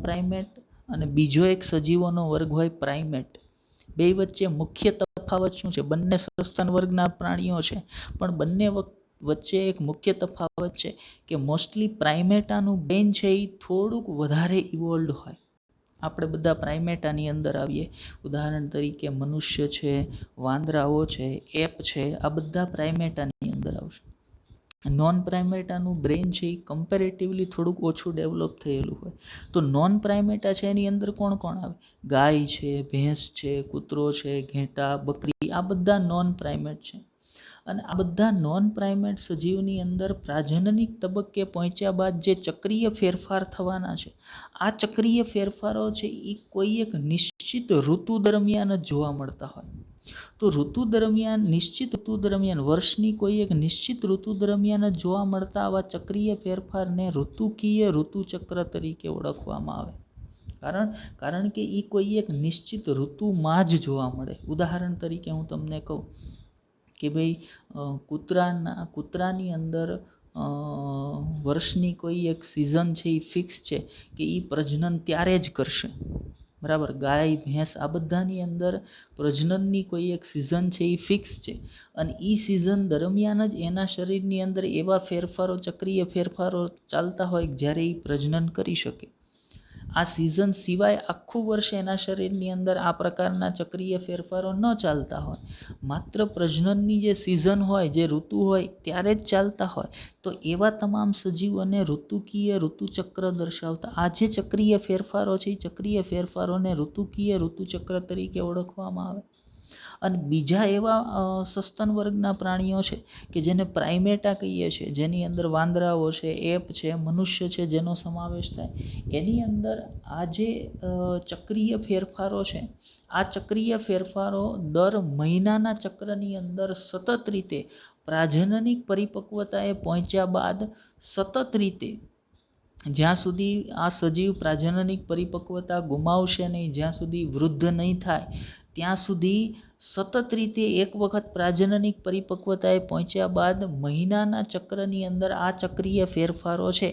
પ્રાઇમેટ અને બીજો એક સજીવોનો વર્ગ હોય પ્રાઇમેટ. બે વચ્ચે મુખ્ય તફાવત શું છે? બંને સસ્તન વર્ગના પ્રાણીઓ છે, પણ બંને વચ્ચે એક મુખ્ય તફાવત છે કે મોસ્ટલી પ્રાઇમેટાનું બ્રેઇન છે એ થોડુંક વધારે ઇવોલ્ડ હોય. આપણે બધા પ્રાઇમેટાની અંદર આવીએ. ઉદાહરણ તરીકે મનુષ્ય છે, વાંદરાઓ છે, એપ છે, આ બધા પ્રાઇમેટાની અંદર આવશે. નોન પ્રાઇમેટાનું બ્રેઇન છે એ કમ્પેરેટિવલી થોડુંક ઓછું ડેવલપ થયેલું હોય. તો નોન પ્રાઇમેટા છે એની અંદર કોણ કોણ આવે? ગાય છે, ભેંસ છે, કૂતરો છે, ઘેટા, બકરી, આ બધા નોન પ્રાઇમેટ છે. અને આ બધા નોન પ્રાઇમેટ સજીવની અંદર પ્રાજનનિક તબક્કે પહોંચ્યા બાદ જે ચક્રીય ફેરફાર થવાના છે, આ ચક્રીય ફેરફારો છે એ કોઈ એક નિશ્ચિત ઋતુ દરમિયાન જ જોવા મળતા હોય. તો નિશ્ચિત ઋતુ દરમિયાન વર્ષની કોઈ એક નિશ્ચિત ઋતુ દરમિયાન જ જોવા મળતા આવા ચક્રીય ફેરફારને ઋતુકીય ઋતુચક્ર તરીકે ઓળખવામાં આવે. કારણ કે એ કોઈ એક નિશ્ચિત ઋતુમાં જ જોવા મળે. ઉદાહરણ તરીકે હું તમને કહું કે ભાઈ કૂતરાની અંદર વર્ષની કોઈ એક સિઝન છે એ ફિક્સ છે કે એ પ્રજનન ત્યારે જ કરશે, બરાબર. ગાય, ભેંસ આ બધાની અંદર પ્રજનનની કોઈ એક સિઝન છે એ ફિક્સ છે અને એ સિઝન દરમિયાન જ એના શરીરની અંદર એવા ફેરફારો, ચક્રીય ફેરફારો ચાલતા હોય જ્યારે એ પ્રજનન કરી શકે. આ સિઝન સિવાય આખું વર્ષ એના શરીરની અંદર આ પ્રકારના ચક્રીય ફેરફારો ન ચાલતા હોય, માત્ર પ્રજનનની જે સિઝન હોય, જે ઋતુ હોય ત્યારે જ ચાલતા હોય, તો એવા તમામ સજીવોને ઋતુકીય ઋતુચક્ર દર્શાવતા આ જે ચક્રીય ફેરફારો છે એ ચક્રીય ફેરફારોને ઋતુકીય ઋતુચક્ર તરીકે ઓળખવામાં આવે. અને બીજા એવા સસ્તન વર્ગના પ્રાણીઓ છે કે જેને પ્રાઇમેટા કહીએ છીએ, જેની અંદર વાંદરાઓ છે, એપ છે, મનુષ્ય છે જેનો સમાવેશ થાય, એની અંદર આ જે ચક્રીય ફેરફારો છે, આ ચક્રીય ફેરફારો દર મહિનાના ચક્રની અંદર સતત રીતે પ્રાજનનિક પરિપક્વતાએ પહોંચ્યા બાદ સતત રીતે જ્યાં સુધી આ સજીવ પ્રાજનનિક પરિપક્વતા ગુમાવશે નહીં, જ્યાં સુધી વૃદ્ધ નહીં થાય ત્યાં સુધી સતત રીતે એક વખત પ્રાજનનિક પરિપક્વતાએ પહોંચ્યા બાદ મહિનાના ચક્રની અંદર આ ચક્રીય ફેરફારો છે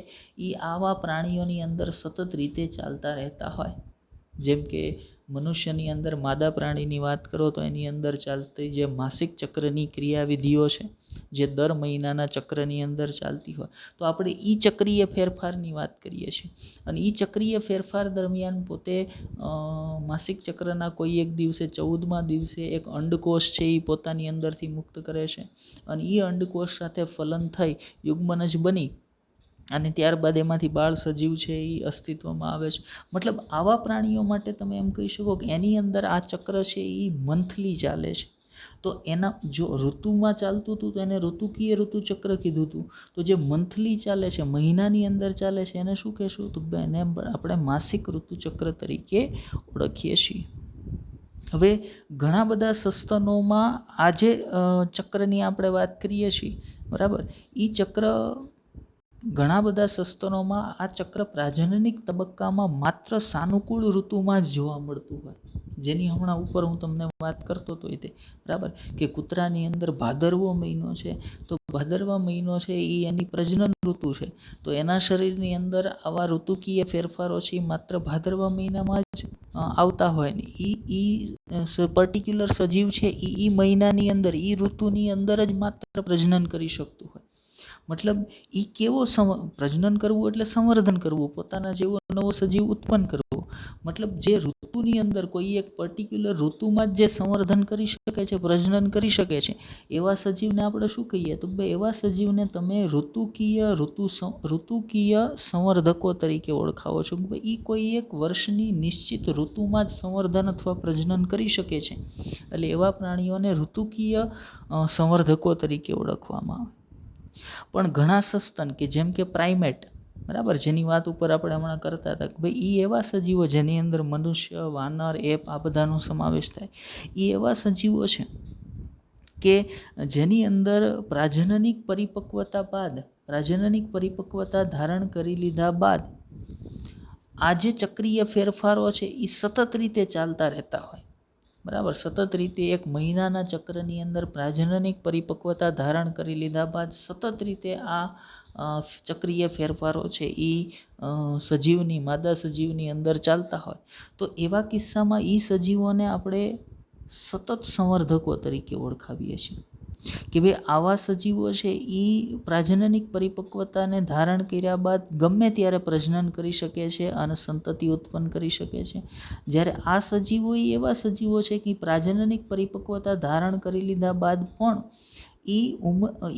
એ આવા પ્રાણીઓની અંદર સતત રીતે ચાલતા રહેતા હોય. જેમ કે મનુષ્યની અંદર માદા પ્રાણીની વાત કરો તો એની અંદર ચાલતી જે માસિક ચક્રની ક્રિયાવિધિઓ છે, જે દર મહિનાના ચક્રની અંદર ચાલતી હોય, તો આપણે ઈ ચક્રીય ફેરફારની વાત કરીએ છીએ. અને ઈ ચક્રીય ફેરફાર દરમિયાન પોતે માસિક ચક્રના કોઈ એક દિવસે 14મા દિવસે એક અંડકોષ છે એ પોતાની અંદરથી મુક્ત કરે છે અને એ અંડકોષ સાથે ફલન થઈ યુગ્મનજ બની અને ત્યારબાદ એમાંથી બાળ સજીવ છે એ અસ્તિત્વમાં આવે છે. મતલબ આવા પ્રાણીઓ માટે તમે એમ કહી શકો કે એની અંદર આ ચક્ર છે એ મંથલી ચાલે છે. તો એના જો ઋતુમાં ચાલતું હતું તો એને ઋતુકીય ઋતુચક્ર કીધું હતું. તો જે મંથલી ચાલે છે, મહિનાની અંદર ચાલે છે, એને શું કહેશું? તો એને આપણે માસિક ઋતુચક્ર તરીકે ઓળખીએ છીએ. હવે ઘણા બધા સસ્તનોમાં આ જે ચક્રની આપણે વાત કરીએ છીએ, બરાબર, એ ચક્ર ઘણા બધા સસ્તનોમાં આ ચક્ર પ્રાજનનિક તબક્કામાં માત્ર સાનુકૂળ ઋતુમાં જ જોવા મળતું હોય, જેની હમણાં ઉપર હું તમને વાત કરતો હતો તે, બરાબર, કે કૂતરાની અંદર ભાદરવો મહિનો છે, તો ભાદરવા મહિનો છે એ એની પ્રજનન ઋતુ છે, તો એના શરીરની અંદર આવા ઋતુકીય ફેરફારો છે માત્ર ભાદરવા મહિનામાં જ આવતા હોય ને એ પર્ટિક્યુલર સજીવ છે એ મહિનાની અંદર, એ ઋતુની અંદર જ માત્ર પ્રજનન કરી શકતું હોય. મતલબ એ કેવો પ્રજનન કરવું એટલે સંવર્ધન કરવું, પોતાના જેવો નવો સજીવ ઉત્પન્ન કરવો. મતલબ જે ઋતુની અંદર કોઈ એક પર્ટિક્યુલર ઋતુમાં જ જે સંવર્ધન કરી શકે છે, પ્રજનન કરી શકે છે, એવા સજીવને આપણે શું કહીએ? તો ભાઈ એવા સજીવને તમે ઋતુકીય સંવર્ધકો તરીકે ઓળખાવો છો. ભાઈ એ કોઈ એક વર્ષની નિશ્ચિત ઋતુમાં જ સંવર્ધન અથવા પ્રજનન કરી શકે છે, એટલે એવા પ્રાણીઓને ઋતુકીય સંવર્ધકો તરીકે ઓળખવામાં આવે. પણ ઘણા સસ્તન કે જેમ કે પ્રાઇમેટ, બરાબર, જેની વાત ઉપર આપણે હમણાં કરતા હતા કે ભાઈ એ એવા સજીવો જેની અંદર મનુષ્ય, વાનર, એપ આ બધાનો સમાવેશ થાય, એ એવા સજીવો છે કે જેની અંદર પ્રાજનનિક પરિપક્વતા ધારણ કરી લીધા બાદ આ જે ચક્રીય ફેરફારો છે એ સતત રીતે ચાલતા રહેતા હોય, બરાબર. સતત રીતે એક મહિનાના ચક્રની અંદર પ્રાજનનિક પરિપક્વતા ધારણ કરી લીધા બાદ સતત રીતે આ ચક્રીય ફેરફારો છે એ સજીવની, માદા સજીવની અંદર ચાલતા હોય, તો એવા કિસ્સામાં એ સજીવોને આપણે સતત સંવર્ધકો તરીકે ઓળખાવીએ છીએ કે ભાઈ આવા સજીવો છે એ પ્રાજનનિક પરિપક્વતાને ધારણ કર્યા બાદ ગમે ત્યારે પ્રજનન કરી શકે છે અને સંતતિ ઉત્પન્ન કરી શકે છે. જ્યારે આ સજીવો એવા સજીવો છે કે પ્રાજનનિક પરિપક્વતા ધારણ કરી લીધા બાદ પણ એ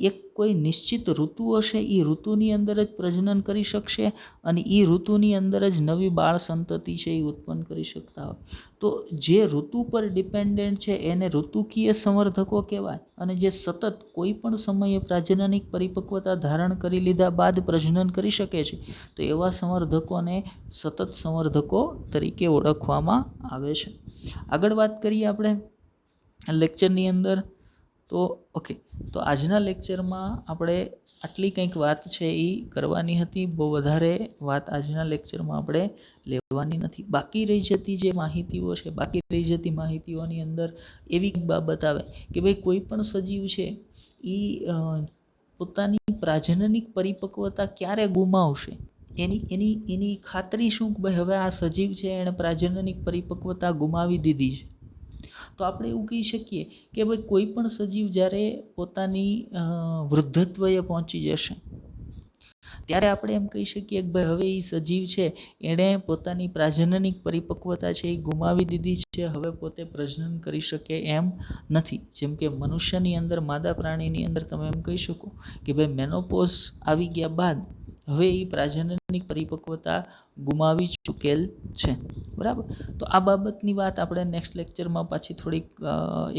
એક કોઈ નિશ્ચિત ઋતુ હશે, એ ઋતુની અંદર જ પ્રજનન કરી શકશે અને એ ઋતુની અંદર જ નવી બાળ સંતતિ છે એ ઉત્પન્ન કરી શકતા હોય. તો જે ઋતુ પર ડિપેન્ડન્ટ છે એને ઋતુકીય સંવર્ધકો કહેવાય, અને જે સતત કોઈ પણ સમયે પ્રજનનિક પરિપક્વતા ધારણ કરી લીધા બાદ પ્રજનન કરી શકે છે, તો એવા સંવર્ધકોને સતત સંવર્ધકો તરીકે ઓળખવામાં આવે છે. આગળ વાત કરીએ આપણે લેક્ચરની અંદર. તો ઓકે, તો આજના લેક્ચરમાં આપણે આટલી કંઈક વાત છે એ કરવાની હતી. બહુ વધારે વાત આજના લેક્ચરમાં આપણે લેવાની નથી. બાકી રહી જતી જે માહિતીઓ છે, બાકી રહી જતી માહિતીઓની અંદર એવી બાબત આવે કે ભાઈ કોઈ પણ સજીવ છે એ પોતાની પ્રજનનિક પરિપક્વતા ક્યારે ગુમાવશે, એની ખાતરી શું કે ભાઈ હવે આ સજીવ છે એણે પ્રજનનિક પરિપક્વતા ગુમાવી દીધી છે. તો આપણે એવું કહી શકીએ કે ભાઈ કોઈ પણ સજીવ જ્યારે પોતાની વૃદ્ધત્વએ પહોંચી જશે ત્યારે આપણે એમ કહી શકીએ કે ભાઈ હવે એ સજીવ છે એણે પોતાની પ્રજનનિક પરિપક્વતા છે એ ગુમાવી દીધી છે, હવે પોતે પ્રજનન કરી શકે એમ નથી. જેમ કે મનુષ્યની અંદર, માદા પ્રાણીની અંદર તમે એમ કહી શકો કે ભાઈ મેનોપોઝ આવી ગયા બાદ હવે એ પ્રજનનિક પરિપક્વતા ગુમાવી ચૂકેલ છે. બરાબર. તો આ બાબતની વાત આપણે નેક્સ્ટ લેક્ચરમાં પાછી થોડીક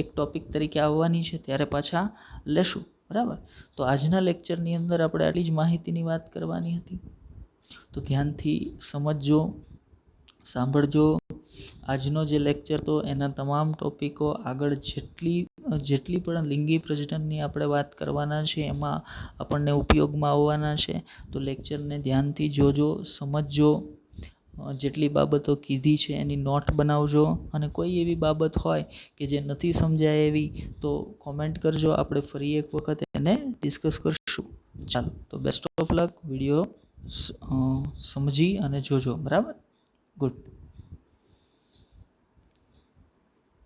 એક ટોપિક તરીકે આવવાની છે ત્યારે પાછા લેશું. બરાબર. તો આજના લેક્ચરની અંદર આપણે આટલી જ માહિતીની વાત કરવાની હતી. તો ધ્યાનથી સમજજો, સાંભળજો. આજનો જે લેક્ચર તો એના તમામ ટોપિકો આગળ જેટલી પણ લિંગી પ્રજનનની આપણે વાત કરવાના છે એમાં આપણને ઉપયોગમાં આવવાના છે. તો લેક્ચરને ધ્યાનથી જોજો, સમજજો. જેટલી બાબતો કીધી છે એની નોટ બનાવજો, અને કોઈ એવી બાબત હોય કે જે નથી સમજાય એવી તો કોમેન્ટ કરજો, આપણે ફરી એક વખત એને ડિસ્કસ કરીશું. ચાલો, તો બેસ્ટ ઓફ લક. વિડીયો સમજી અને જોજો. બરાબર, ગુડ.